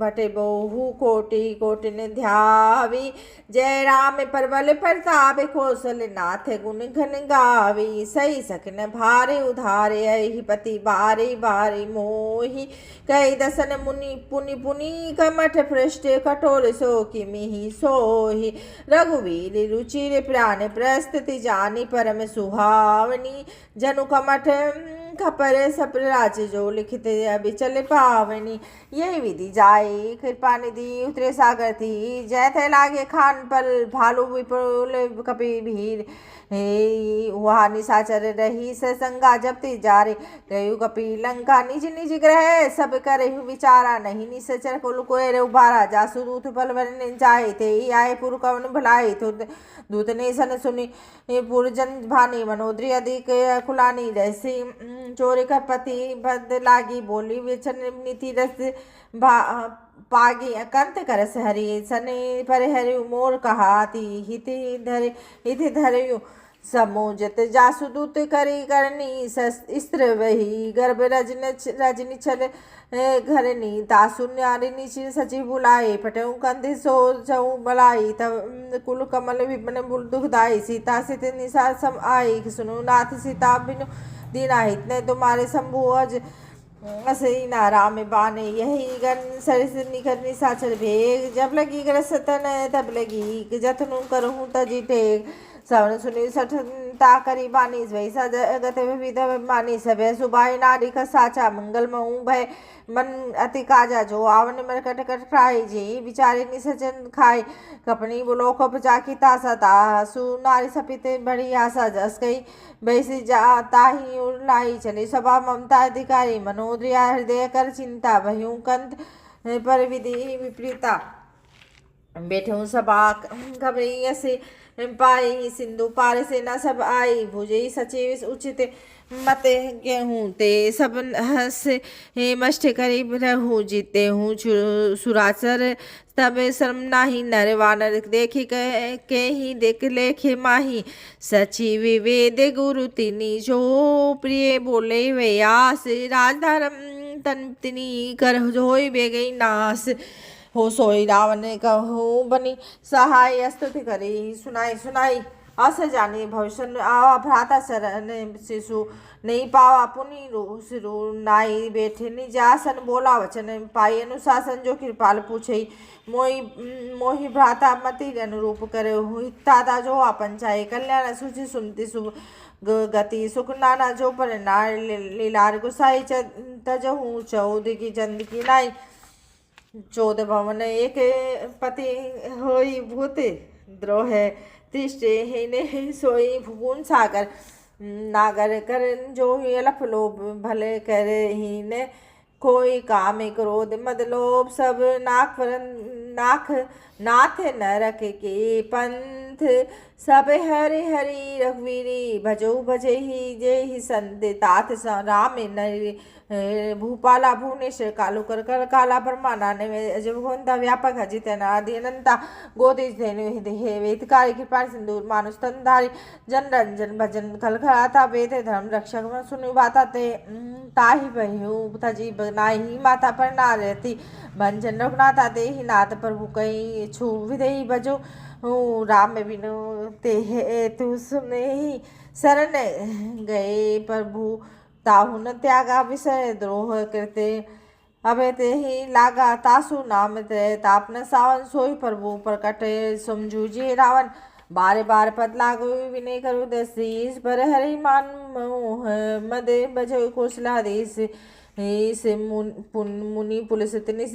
भटे बहु कोटि कोटिन ध्यावी जय राम परबल प्रताप कौशल नाथ गुण घन गावी सही सकिन भारे उधारे अहि पति बारे बारे मोहि कई दसन मुनि पुनि पुनि कमठ पृष्ठ कठोर सो किमिहि सोहि रघुवीर रुचिर प्राण प्रस्तुति जानी परम सुहावनी जनु कमठ खपर सपर राज जो लिखित अभिचल पावनी यही विधि जाए कृपा निधि उतरे सागर थी जय थे लागे खान पल भालू विपुल कपि भीर हे वहाँ निशाचर रही ससंगा जपते जारे गयु कपि लंका निज निज ग्रह सब करे विचारा नहीं निशचर को लुकोए रे उबारा जासु दूत बल वन जाए थे आए पुर कवन भलाई तो दूत ने सन सुनी पुरजन भानी मनोदरी अधिक कुलानी रसी चोरी कर पति बद लागी बोली वेचन नीति रस पागी अकंत करस हरि सने पर हरि मोर कहाती हिति धरयु समोजत जासुदूत करी करनी स्त्र वही गर्भ रजनी छल घरनी तासु नारिनी सचिव बुलाए पटऊ कंधि सो चऊ बलाई तब कुल कमल विपन बुल दुखदाई सीता सित निशा सम आई सुनु नाथ सीता बिनु दीना हित ने तुम्हारे शंभु अज असई नारा में बाने यही गन सरिस निकर निशाचर भेग जब लगी ग्रसतन तब लगी जतनु करहूँ तजी टेक सवन सुनी सठता करी बानी वैसा जगत विधव मानी सभे सुबाई नारी का साचा मंगल मऊ भय मन अति काजा जो आवन मरकट कट खाई जी विचारे निसचन खाई कपनी बुलो कप जाकी तासा तासु नारी सपिते बड़ी आशा जस गई बैसी जाता ही उड़लाई चली सभा ममता अधिकारी मनोदरिया हृदय कर चिंता भयू कंत पर विधि विपरीता बैठूं सभा घबरी से पाई सिंधु पार से न सब आई भुजई सचिव उचित मत गेहूँ ते सब हस हे मष्ट करीब रहूँ जीते हूँ सुरासर तब शर्म नाही नर वानर देखी के ही देख लेखे माही सचिव वेद गुरु तिनी जो प्रिय बोले वे आस राजधर्म तन तिनी कर होई बे गई नास हो सोई रावण ने कहूँ बनी सहाय स्तुति करी सुनाई सुनाई अस जानी भविष्य आवा भ्राता शरण शिशु नहीं पावा पुनि सिरु नाई बैठे निजासन बोला वचन पाई अनुशासन जो कृपाल पूछे मोहि भ्राता मति अनुरूप करे हिता जो अपन चाहे कल्याण सुचि सुनती शुभ गति सुख नाना जो पर नार लीलार गुसाई तजहू चौद की चंद की नाई चौद भवन एक पति होई भूत द्रोह तिष्ठे हिने सोई भुवन सागर नागर कर जो ही अलफ लोभ भले कर हीने कोई काम क्रोध मद लोभ सब नाक नाथ नरक के पंथ सब हरि हरि रघुवीरी भजो भजे ही जय ही संत तात राम नरि भूपाला भुवनेश्वर कालू कर कर काला परमाना में जब गोंदा व्यापक अजित अनादि अनंता गोदेश धेनु हे वेदकारी कृपा सिंदूर मानुष तनधारी जन रंजन भजन खल खलाता वेद धर्म रक्षक सुनु बाता ते ताहि बहू तजी बनाई माता पर ना रहती भंजन रघुनाथा दे ही नाथ प्रभु कई छू विधेयी बजो राम बिनु ते तू सुने ही शरण गए प्रभु ताहु न त्यागा विषय द्रोह करते अबे ते ही लागा तासु नाम ते तापन सावन सोई प्रभु प्रकट समझू जी रावण बारे बार पद लागो विनय करो दसीस पर हरि मान मोह मद बजो कौशला देश से मुनि पुलिस तिनि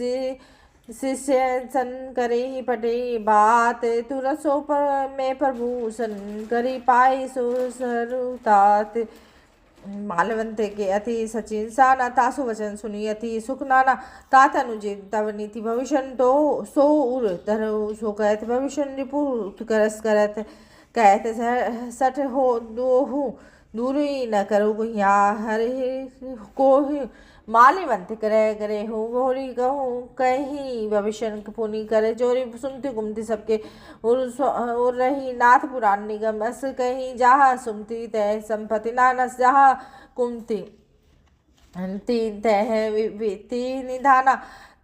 शिष्य सन करे ही पटे बात तुरसो पर मैं प्रभु सन करी पाई सो सरुतात मालवंते के अति सचिन साना तासु वचन सुनी अति सुख नाना तात अनुजित तव नीति भविष्य तो सो उर धरो सो कहत भविष्य रिपु करस करत कहत सठ हो दोहु दूरी न करो या हरे को मालिवंत करे करे हो गोरी कहूँ कहीं भविष्य पुनि करे जोरी सुनती गुमती सबके और रही नाथ पुराण निगम अस कहीं जहाँ सुमती तय संपत्ति नानस जहाँ कुमती तीन तय विति निधाना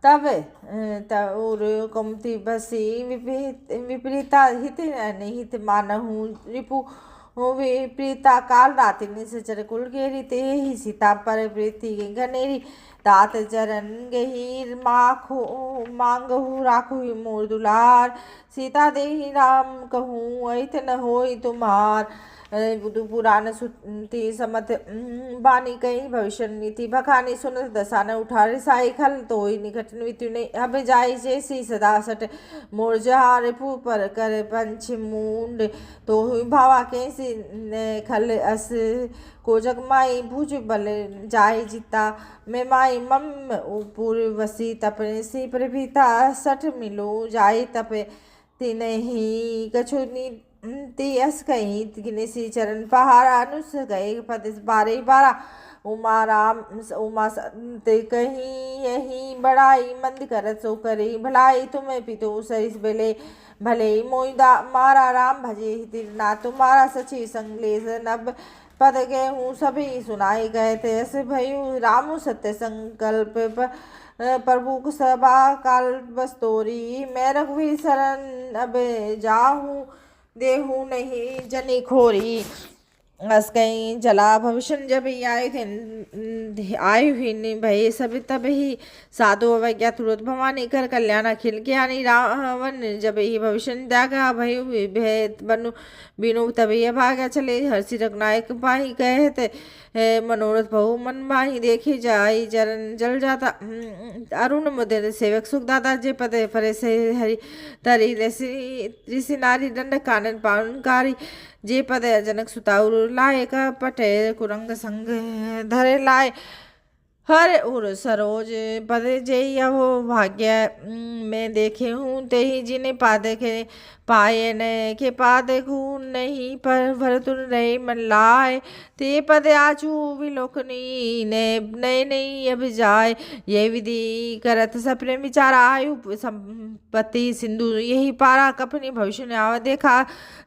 तब और कुमती बसी विपरीता हित निहित मानहूँ रिपु विपरीता काल राति निश्चर कुल घेरी ते ही सीता पर प्रीति घनेरी तात चरण गहीर माखो मांगहु राखु मोर दुलार सीता देहि राम कहूँ ऐत न होई तुम्हार बुधु पुराण सुनती समत बानी कही भविष्य नीति बखानी सुनत दसान उठारे साई खल तोई निकट वितुने अब जाई जैसी सदा सट मोर जहा रिपु पर कर पंच मुंड तो हुई भावा कैसी खल अस को जग माई भुज बल जाय जिता मैं माई मम पूर्वसी तपने सी प्रभीता सठ मिलो जाय तप तिने ही कछुनी ती अस कहीं किसी चरण पहाड़ा अनुस गए पद बारे बारा उमा राम उमा ते कहीं यही बड़ाई मंद करत सो करी भलाई तुम्हें पितो सरिस बेले भले मोईदा मारा राम भजे तिरना तुम्हारा सची संगलेस नब पद गए हूँ सभी सुनाए गए थे ऐसे भयु रामु सत्य संकल्प प्रभु सभा काल बस्तोरी मैं रघुवीर शरण अब जाहूँ देहू नहीं जनी खोरी अस कहीं जला भविष्य जब ही आए थे आयु ही भय सभी तब ही साधु अवज्ञा तुरंत भवानी कर कल्याण अखिल ज्ञानी रावण जब ही भविष्य त्यागा भय भेद बनु बिनु तभी भाग्या चले हर्षि रघुनायक पाही कहते मनोरथ बहु मन माही देखे जाई चरण जल जाता अरुण मुदिर सेवक सुखदाता जे पदे परे से हरि तरी ऋषि नारी दंड कानन पावनकारी जे पद जनक सुताउर लाए का पटे कुरंग संग धरे लाए हर उर सरोज पद जय हो भाग्य मैं देखे हूँ ते ही जिन्हें पादे के पाए न के पादे खून नहीं पर भरतुन रहे मन लाए ते पद आचू विलोकनी ने नए नहीं अब जाए ये विधि करत सपने विचारा आयु संपत्ति सिंधु यही पारा कपनी भविष्य ने आवा देखा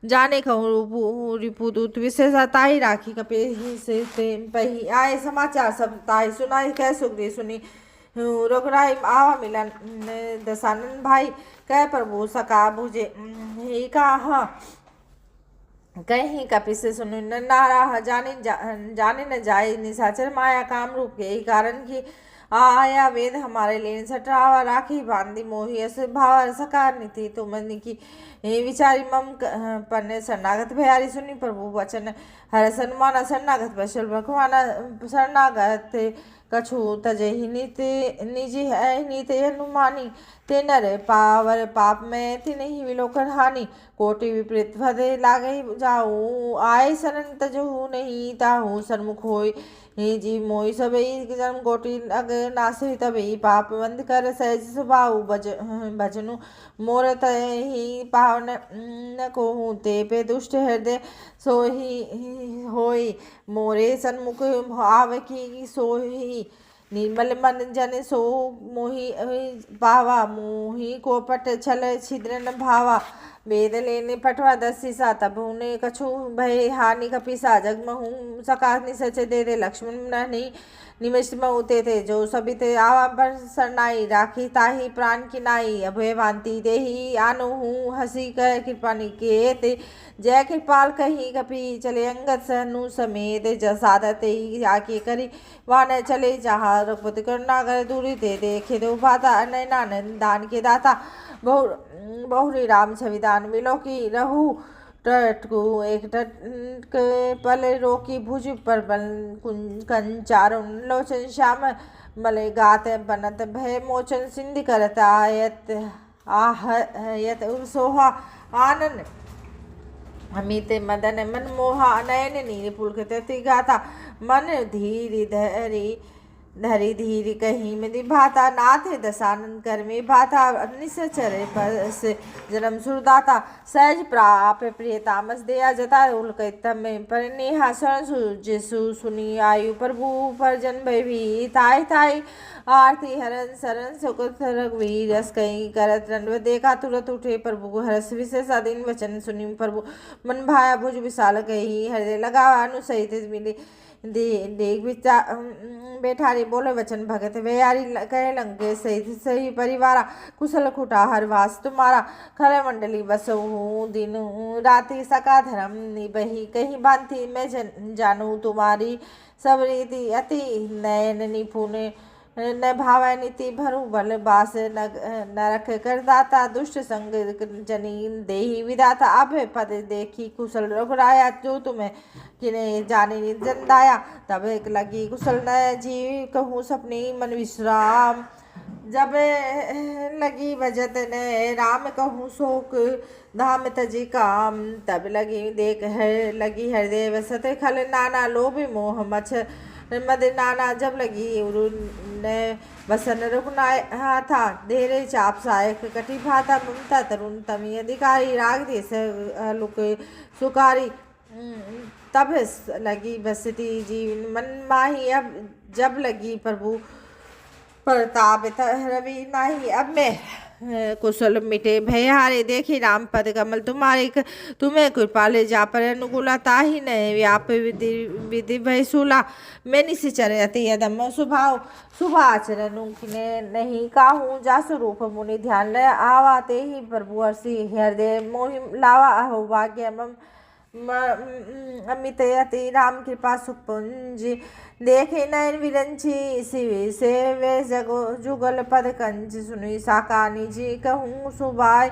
जाने कहूँ रिपु दूत विशेषता ताई राखी कपे ही से पही आए समाचार सब ताई सुनाई कह सुखदी सुनी रघुराई आवा मिलन दशानन भाई कह प्रभु सका बुझे ही कहा कहीं कपि से सुन नारा जाने न जाए निशाचर माया काम रूप के ही कारण की आया वेद हमारे लिए सटरावा राखी बांधी मोही अस भाव सकार नीति तुम की विचारी मम पन्ने शरणागत भयारी सुनी प्रभु वचन हर सन्मान शरणागत वशल भगवान शरणागत कछु तजहि निजी है नीति अनुमानी ते नर पावर पाप में ति नहीं विलोकन हानि कोटि विपरीत भदे लागे जाऊ आय शरण तजहु नहीं ताहु सन्मुख होय हे जी मोई सबई जन्म कोटि अग नासे तबई पाप बंद कर सहज स्वभाव भजनु मोर तहि भाव न कोहूँ ते पे दुष्ट हृदय सोही होई मोरे सन्मुख भाव की सोही निर्मल मन जन सो मोहि पावा मोहि कोपट छल छिद्र न भावा वेद लेने पटवा दसिसा तब उन्हें कछु भय हानि कपिसा जगमहु सका निसच दे लक्ष्मण नहीं निमिष उते थे जो सभी थे आवा पर सरनाई राखी ताही प्राण की नाई अभय भांति देही आनो हूँ हसी कह कृपा निकेत जय कृपाल कही कपि चले अंगद सहनु समेत जसादत ही आके करी वान चले जहाँ रघुपति करुणा कर दूरी दे देखे दो भाता नयनानंद दान के दाता बहुरी राम छविदान मिलो की रहू टटकू एक टटक पल रोकी भुज पर बल कंचारुण लोचन श्याम मले गात बनत भय मोचन सिंधि करत आयत आहयत सोहा आनन अमित मदन मन मोहा नयन नीर पुलकत गाता मन धीरि धरी धीरि कहीं में भाता नाथ दशानंद कर में भाता निश्चर बस जन्म सुरदाता सहज प्राप प्रिय तामस दया जता उल्कतम में पर नेहा जिसु सुनी आयु प्रभु पर जन भयी ताय ताय आरती हरन सरन सुकुत रघुवीर रस कहीं करत रंडव देखा तुरंत उठे प्रभु हरस विशेष अधीन वचन सुनी प्रभु मन भाया भुज विशाल कही हृदय लगा अनुसहित मिली देख बैठारी बोले वचन भगत वेयारी कहे लंके सही सही परिवारा कुशल खुटा हर वास तुम्हारा खर मंडली बसो हूँ दिन राति सका धर्म निबही कहीं भांति मैं जानू तुम्हारी सब रीति अति नयन निपुण न भावै नीति भरु बल बास न रख कर दाता दुष्ट संग जनीन देही विदाता अब पद देखी कुशल रघुराया जो तुम्हें किने जाने निर्जन दाया तब एक लगी कुशल न जी कहूँ सपनी मन विश्राम जब लगी बजत ने राम कहूँ शोक धाम तजी काम तब लगी देख लगी हृदय वसत खल नाना लोभ मोह मछ मद नाना जब लगी ने बसन रुकना था धेरे चाप सायक कटी भाता ममता तरुण तमी अधिकारी राग देश लुक सुकारी तब लगी बसती जीवन मन माही अब जब लगी प्रभु प्रताप रवि नाही अब मैं कुशल मिटे भयहारे देखी राम पद कमल तुम्हारे तुम्हें कृपाले जा पर अनुकूलता ही नहीं व्याप विधि भय सूला मैं निश्चर अति यदम स्वभाव शुभाचरण ने नहीं काहू जा स्वरूप मुनि ध्यान ले आवाते ही प्रभु हर्षि हृदय मोहि लावा अहो भाग्य अमित अति राम कृपा सुपुंज देखे नयन विरंची शिव से वे जगो जुगल पद कंज सुनी साकानी जी कहूँ सुबाय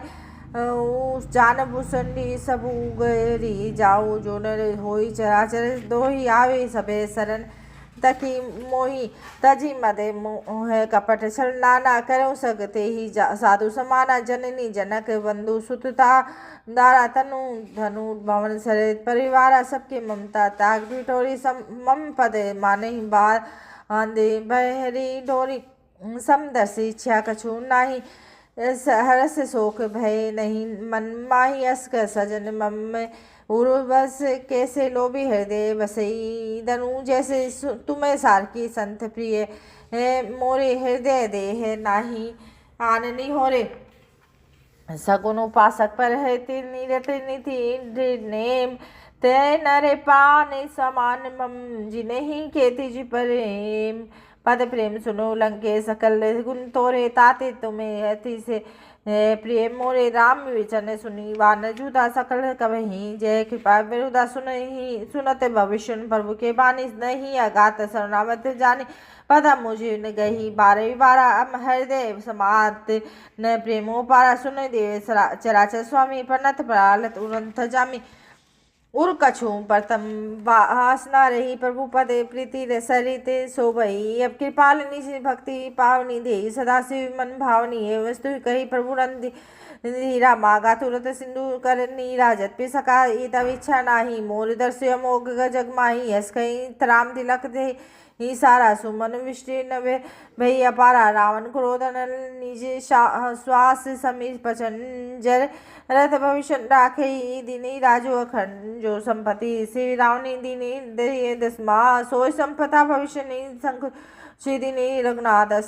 जान भूषणी सबू गरी जाऊ जो नर होई चराचर दो ही आवे सबे शरण तकी मोही तजी मदे मोह कपट छल नाना करो सकते ही साधु समाना जननी जनक बंधु सुतता दारा तनु धनु भवन सरित परिवार सबके ममता ताग भिटोरी मम पद माने बार आंधे बहरी डोरी समदर्शी इच्छा कछु नाही हरस शोक भय नहीं मन माही अस्क सजन मम उर्वस कैसे लोभी हृदय बसई दनु जैसे तुम्हें सारकी संत प्रिय है मोरे हृदय देह नाही आननी हो रे सगुन उपासक पर है निरत निधि नेम ते नरे पान समान मम जिन्हीं के तिज प्रेम पद प्रेम सुनो लंके सकल गुण तोरे ताते तुम्हें अति से प्रिय मोरे राम विचन सुनी वान जुदा सकल कवही जय कृपा विरुदा सुनत भविष्य प्रभु के बानी नहीं अगात शरणावत जानी पदा मुझे न गही बारह बारा अम हृदय समात न प्रेमो पारा सुन देव चराचर स्वामी पनत प्रालत उरंत जामी उर कछु प्रथम वासना रही प्रभु पदे प्रीति सरित शोभई अब कृपाल निज भक्ति पावनी दे सदा शिव मन भावनी वस्तु कही प्रभु नंदी हीरा मागा तुरंत सिंधु कर नीराजत पे सका तब इच्छा नाही मोर दर्शय मोग जग माही हस कहीं तराम तिलक दे ही सारा सुमन विष्टि नभे भई अपारा रावण क्रोध नल निज श्वास समीर पचन जर रथ भविष्य राखे दिनी राजो अखंड जो संपत्ति श्री रावणी दिनी दे दसमा सोय संपता भविष्य नहीं संख श्री दिनी रघुनाथ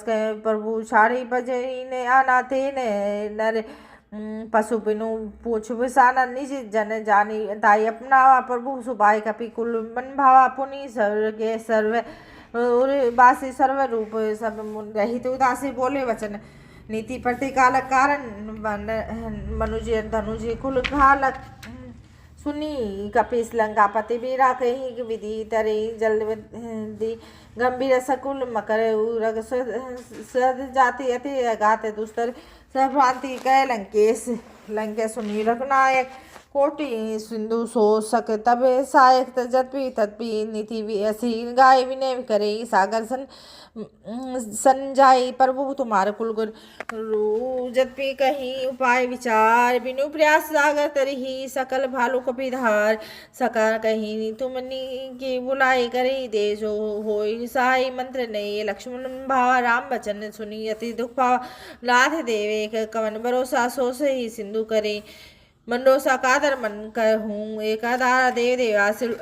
प्रभु छाड़ी बजरी ने आना थे ने नर पशु बिनु पूछ बिसाना निज जन जानी ताई अपना प्रभु सुबाई कपि कुल मन भावा पुनि सर्व सर्व बासी सर्व रूप सब रहित उदासी बोले वचन नीति प्रतिकाल कारण मनुज धनुज कुल घालक सुनी कपिस लंका पति बीरा कहीं विधि तरे जल दी गंभीर सकुल मकर रग सद जाति अति अगात दुस्तर सभ्रांति कह लंकेश लंकेश सुनी रघुनायक कोटि सिंधु सो सक तब सायक तजपि तत्पि नीति असी गाय विनय करे सागर संजाई प्रभु तुम्हार कुल गुर जत्पि कहीं उपाय विचार बिनु प्रयास सागर तरही सकल भालू कपिधार सका कहीं तुमनी की बुलाई करी दे जो होई सहाय मंत्र नहीं लक्ष्मण भावा राम बचन सुनी अति दुख भाव नाथ देवे कवन भरोसा सो सही सिंधु करे मनोसा कादर मन कर हूँ एकादार देव देव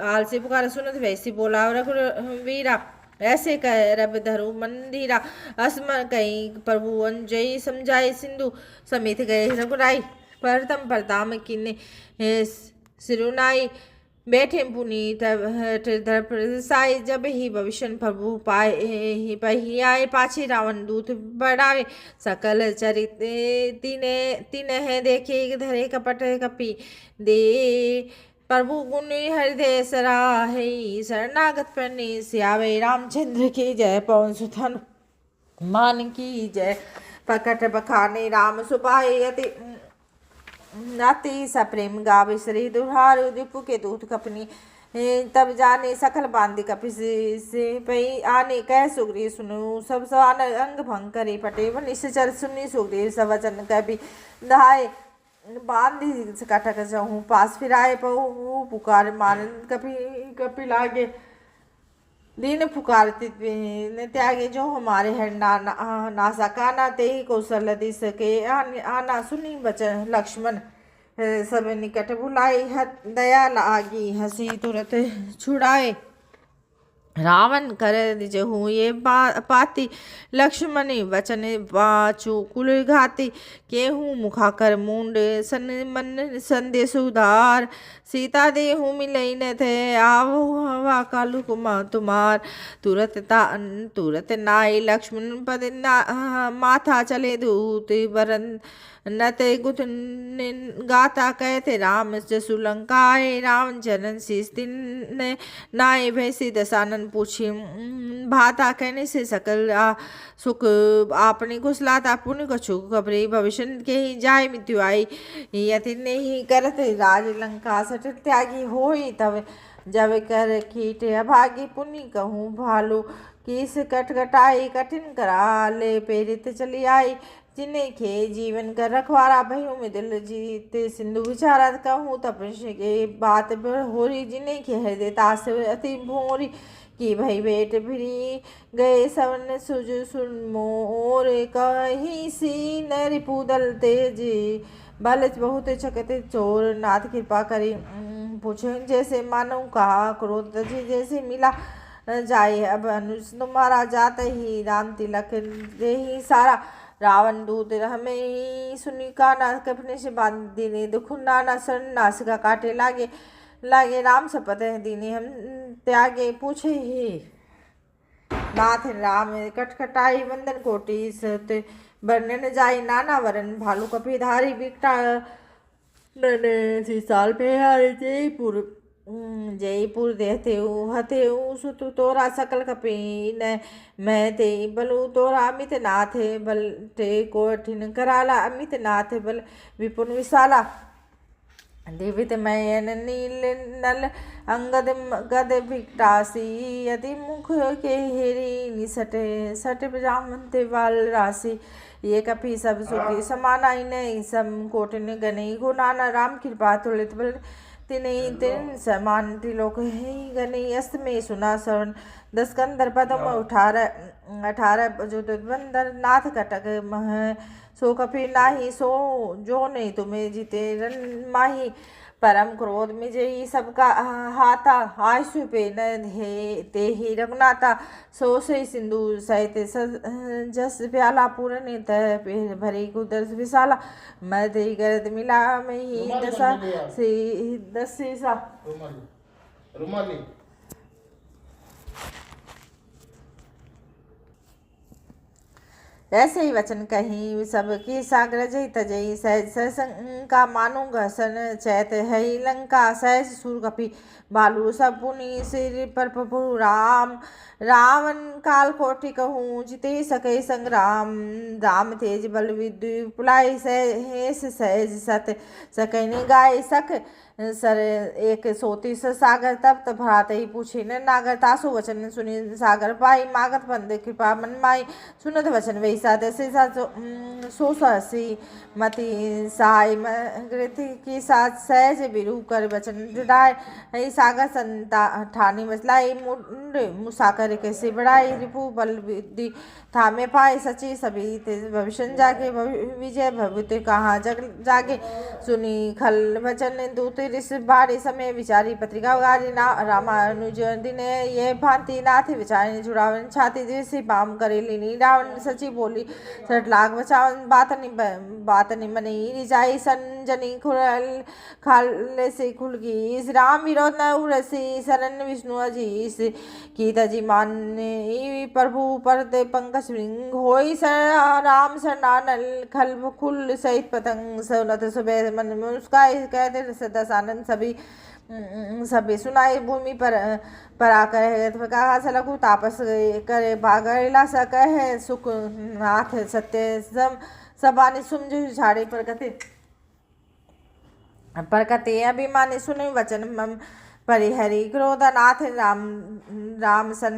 आलसी पुकार सुनत वैसी बोला रघुवीरा ऐसे कह रब धरु मंदिरा असम कहीं प्रभु अंजयी समझाई सिंधु समित गए रघुराई परतम परताम किन्ने सिरुनाई बैठे पुनीत साई जब ही भविष्य प्रभु पाए ही पही आए पाछी रावण दूत बढ़ावे सकल चरित तीन है देखे धरे कपट कपि दे प्रभु गुण हृदय सराहे शरणागत प्रणी सियावे रामचंद्र की जय पवन सुथन मान की जय प्रकट बखाने राम सुपाए अति नाती सप्रेम गावे श्री दुहार दीपु के दूत कपनी तब जाने सकल बांधी कपि से पई आने कह सुग्रीव सुनु सब सवान अंग भंग करे पटे निश्चर सुनी सुग्रीव सब वचन कभी दहाए बांधी कटक जाऊँ पास फिराए पऊ पुकार मान कपि कपि लागे दीन पुकारती त्यागे जो हमारे है ना सका ना ते कौशल दि सके आना सुनी बचन लक्ष्मण सब निकट बुलाई दया लागी हंसी तुरंत छुड़ाए रावण कर जहूँ ये पाती लक्ष्मण वचन वाचु कुल घाती केहूँ मुखा कर मुंड सन मन संदेश उदार सीता देहूँ मिलई न थे आवो हवा कालू कुमा तुमार तुरत नाई लक्ष्मण पद माथा चले दूत वरन नते गुथ गाता कहते राम जसु लंकाए रावण चरण शीस दिन नाय भैसी दसानन पूछी भाता कहने से सकल सुख आपने कुशलाता पुण्य कछु खबरे भविष्य के ही जाय मृत्यु आई यति नहीं करत राज लंका सट त्यागी होई तब जब कर कीट अभागी पुण्य कहूँ भालू किस कटकटाई कठिन करा ले प्रेरित चली आई जिन्हें खे जीवन कर रखवारा भयू में दिल जीते सिंधु विचारत कहूँ तपस्या के बात हो रही जिन्हें खे हृदय तास अति भोरी की भई बेट भिरी गए सवन सुज सुन मोर कहीं सी नरि पूदल तेज बल बहुत चकते चोर नाथ कृपा करी पूछे जैसे मानव कहा क्रोध जैसे मिला जाए अब अनुज तुम्हारा जात ही राम तिलक दे ही सारा रावण दूत हमें सुनी का ना कपने से बांध दीने दुख नाना सन नासिका काटे लागे राम शपथ दीने हम त्यागे पूछे ही नाथ राम कटकटाई वंदन कोटि सत वर्णन जाई नाना वरन भालू कपिधारी बिकटा नने साल पे हारे जयपुर देते हते सुत तोरा सकल कपीन मैं ते बलु तोरा अमित नाथ बल ते कोठिन कराला अमित नाथ बल विपुन विशाला देवित मयन नील नल अंगद गद भिक्टासी यदि मुख के हेरी निसट सट ब्राह्मण वाल राशि ये कपि सब सुखी समाना नहीं सम कोटिन गणई गुणाना राम कृपा तुलित बल तिन्हीं तिन समान त्रिलोक ही गनी अस्त में सुना श्रवण 10 कंदर पदम 18 जो बंदर नाथ कटक मह सो कपि नाही सो जो नहीं तुम्हें जीते रन माही परम क्रोध में जई सबका हाथा आयसु पे न हे ते ही रघुनाथा सो से सिंधु सहित जस प्याला पूर्ण तह भरी कुदर विशाला मद गरद मिला में ही दशा से दस सा रुमाली ऐसे ही वचन कहीं सबकी सागर जय तजई सहज सत्संग का मानो घसन चैत है लंका सहज सुर कपि बालू सब पुनि सिर पर प्रभु राम रावण काल कोटि कहूँ जिते सके संग्राम राम तेज बल विद्यु पुलाई सहस सहज सत सकैने गाय सख सर एक सोती सागर तब भराते ही पूछे न नागर तासु वचन सुनी सागर पाई मागत बंद कृपा मन माई सुनत वचन वही साधे से सो सहसी मति साय कृति की साथ सहज बिरु कर वचन जुड़ाए हई सागर संता ठानी मसलाई मुंड मुसाकर कैसे बढ़ाई रिपु बल विधि थामे पाए सची सभी भविष्य जागे विजय भवित कहाँ जग जागे सुनी खल वचन दूत ऋष बारे समय विचारी पत्रिका गारी ना रामानुज दिन ये भांति नाथ विचारी जुड़ावन छाती जैसी बाम करे लीनी रावण सची बोली सट लाख बचावन बात नि मनी जाई संजनी खुल खाले से खुल गई इस राम विरोध न उरसी शरण विष्णु अजीस की तजी मान प्रभु पर दे पंकज सिंह होई राम शरणानल खल खुल सहित पतंग सौनत सुबह मन मुस्काए कहते सदस आनंद सभी सुनाई भूमि पर आकर कहा सलगु तापस करे भागला सकह सुख नाथ सत्य सबानी सुमझ झाड़ी पर कते अभिमानी सुनि वचन मम परिहरि क्रोधनाथ राम सन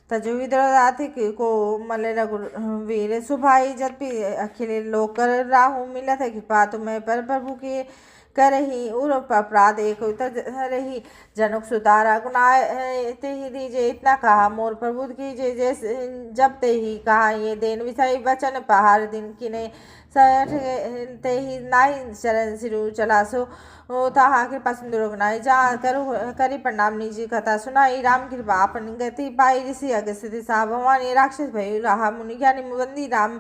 तजु विद्रोदाति को मल रघुवीर सुभाई जब भी अखिल लोकर राहु मिलत कृपा तुम्हें पर प्रभु की करही उर अपराध एक रही जनक सुतारा गुनाह ते ही दीजिए इतना कहा मोर प्रभु की जैसे जब ते ही कहा ये देन विषय वचन पहाड़ दिन की ने ते ही नाई चरण सिरु चला सो ताहा कृपा सिंधु नाई जा करी प्रणाम निजी कथा सुनाई राम कृपा अपन गति पाई ऋषि अगस्त्य दिशा भवानी राक्षस भय रहा मुनि ज्ञानी मुबंदी राम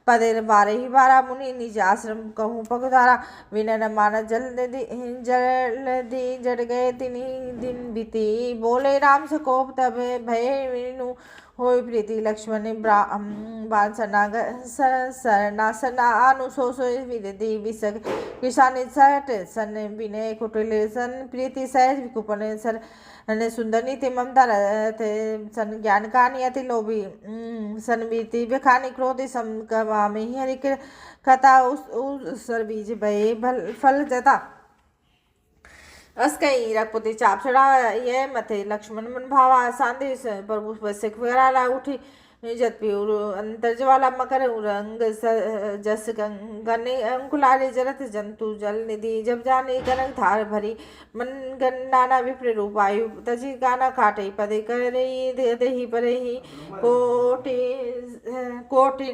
पदेर बारे ही बारा मुनि निज आश्रम कहूँ पगुधारा विनय मान जल दी जड़ गए तिनी दिन बीती बोले राम से कोप तब भय विनु होय प्रीति लक्ष्मण बाण सरना सना अनुसो विदि विसक किसानी सट सन विनय कुटिल सन प्रीति सहज विकुपन सर ने सुंदर नीति ममता सन ज्ञान कहानी अति लोभी सन बीती बेखानी क्रोधि समकवामी हरि कथा उस सर बीज भय फल जता अस्कई रघुपति चाप चढ़ा ये मथे लक्ष्मण मन भावा सांधे प्रभु सिख वगैरह उठी जतपी अंतर ज्वाला मकर रंग जस गने अंकुलारे जरत जंतु जल निधि जब जाने कनक धार भरी मन नाना विप्र रूप आयु तजी गाना काटे पदे करे दही परे ही कोटि कोटि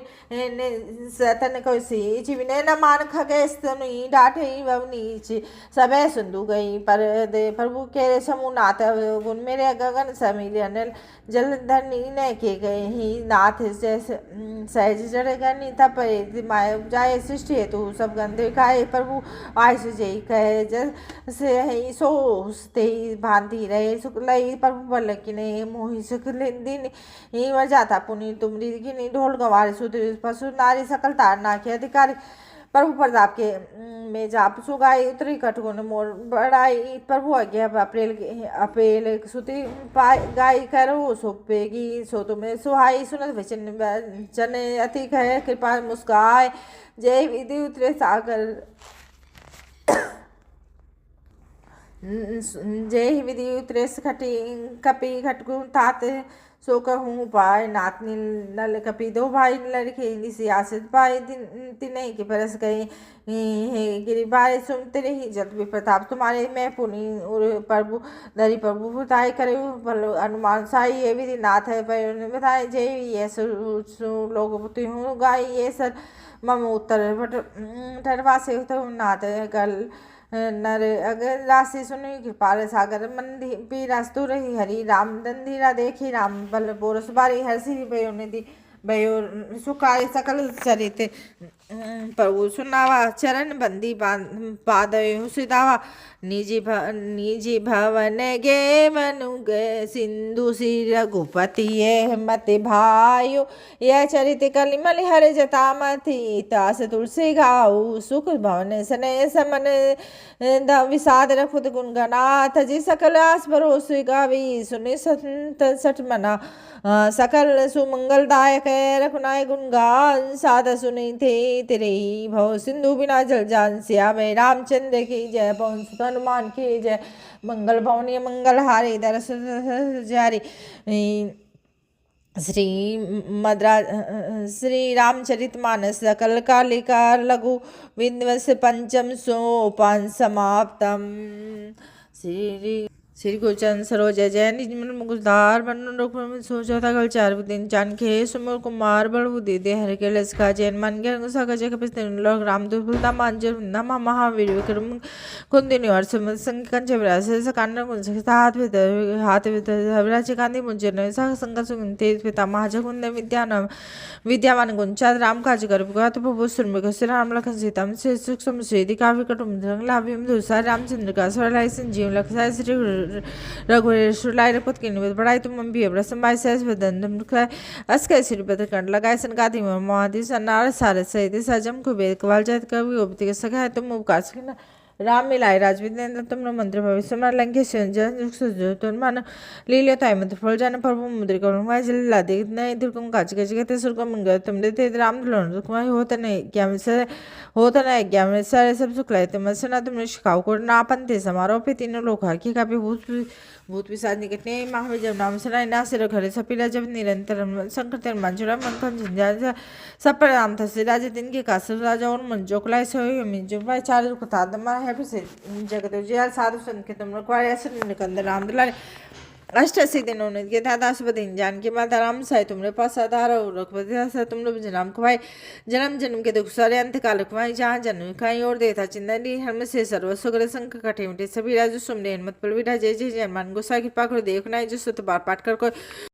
सतन को सीच विनय न मान खगे स्तनुई डाठे वह नीच सबे सुंदु गई पर दे प्रभु के समुनाथ गुण मेरे गगन समीर अनिल जल धनी ने के गए ही नाथ सहज जड़ गनी तप माय उपजाए सृष्टि हेतु सब गंधे खाए प्रभु आयुष जय कहे जैसे ही सो ते भांति रहे सुख लई प्रभु बल किने मोहि सुख दिन ही मर जाता पुनि तुमरी किनी ढोल गंवारे सुधीर पशु नारी सकल तारना के अधिकारी प्रभु प्रताप के में जाप सुगाई उतरी कटगुन मोर बड़ाई प्रभु आज्ञा अपेल सुति गाई करो सोपेगी सो तुम्हें सुहाई सुनत वचन जन अति कह कृपा मुस्काय जय विधि उतरे सागर जय विधि उतरेस खटी कपि खटकु तात सो कहूँ पाय नाथ नल कपि दो भाई लड़के निसी आसित पाए तिने की परस गई हे गिरी बारे सुनते रही जत भी प्रताप तुम्हारे मैं पुनि उर प्रभु दरी प्रभु बताए करे भल अनुमान साई ये विधि नाथ है पर बताए जय ये लोग पुति हूँ गाई ये सर मम उत्तर ठरवा से तो नाथ गल नर अगर राशि सुनी कृपाल सागर मंदी पीरास्तु रही हरि राम दंधीरा देखी राम बल बोरस बारी हर्षि भयो निधि भयो सुखाय सकल चरित प्रभु सुनावा चरण बंदी पादयो सिदावा निजी भवन गे मनु गे सिंधु सिर रघुपति ये मति भायो यह चरित कलिमल हर जता मथी तास तुलसी गाऊ सुख भवन सने समन विषाद रखुद गुणगनाथ जी सकल आस भरोस गावी सुनि संत सठ मना सकल सुमंगलदायक रखुनाय गुणगान साध सुनी थे तेरे ही भव सिंधु बिना जल जान सियावे रामचंद्र की जय पवन सुत हनुमान की जय मंगल भवनीय मंगल हारी दरस जारी श्री रामचरित मानस सकल कालिकार लघु विध्वंस पंचम सोपान समाप्तम। श्री गुरुचंद सरोज जय निजमन मुकुदार बन रुक्म सो चौथा कल चार दिन चान खे सुमर कुमार बड़ू दे दे हर के लसका जैन मान गया गुसा का जगह पिस्ते लोग राम दुर्बलता मांजर नमा महावीर विक्रम कुंदिनी और सम संग कंच विरास से कान्ना कुंज हाथ विद हवराज कांदी मुंजे न सा संग सुन तेज पिता महाजगुंद विद्यावान गुंचाद राम काज कर तो प्रभु सुरम श्री राम लखन सीता से सुख सम श्री काव्य कटुम लाभ्यम दूसरा रामचंद्र का स्वराय संजीव लखसाय श्री रघुवीर लाय रपत की निवेद बढ़ाई तुम भी रसम बाई सहज वदन अस्कय श्री बद कंड लगाए सन गादी महादी सन्नार सारस सहित सजम को वेद कवाल जात कवि उपति के सखा तुम उपकार सकिन राम मिलाय राजविद्य तुम मंत्र भविष्य लंकेश जन मान लीलियो ताई मंत्र फल जान प्रभु मुद्रिका जल लादे नहीं दुर्गम काज गज गते सुरगम मंगल तुम देते राम दुलन कुमार होता नहीं क्या में होता नहीं क्या में सारे सब सुख लाए तुम सना तुमने शिखाओ को नापन थे समारोह पे तीनों लोग की काफी भूत पिशाच निकटने महावीर जब नाम सुनाई ना सिर घरे सपीला जब निरंतर संकट मंजुरा मन झंझा सब पर नाम था श्री राजा दिन के कासर राजा और मन जोकलाई सोई मिंजो भाई चार को था दमा है फिर से जगत जी साधु संत के तुम लोग ऐसे निकंदर राम दुलारे अष्ट सिद्धि नौनित के था दास बदीन जान के माता राम साई तुमरे पास आधार रखपति तुम लोग जनाम खुआई जन्म जन्म के दुख सारे अंत काल खुआई जहाँ जन्म खाई और देता चिंदनी हर्म से सर्व सुगर संक कटे मिटे सभी राजू सुमरे मत पलवी जय जय जय मान गोसा कृपा करो देखना जो सुत बार पाठ कर कोई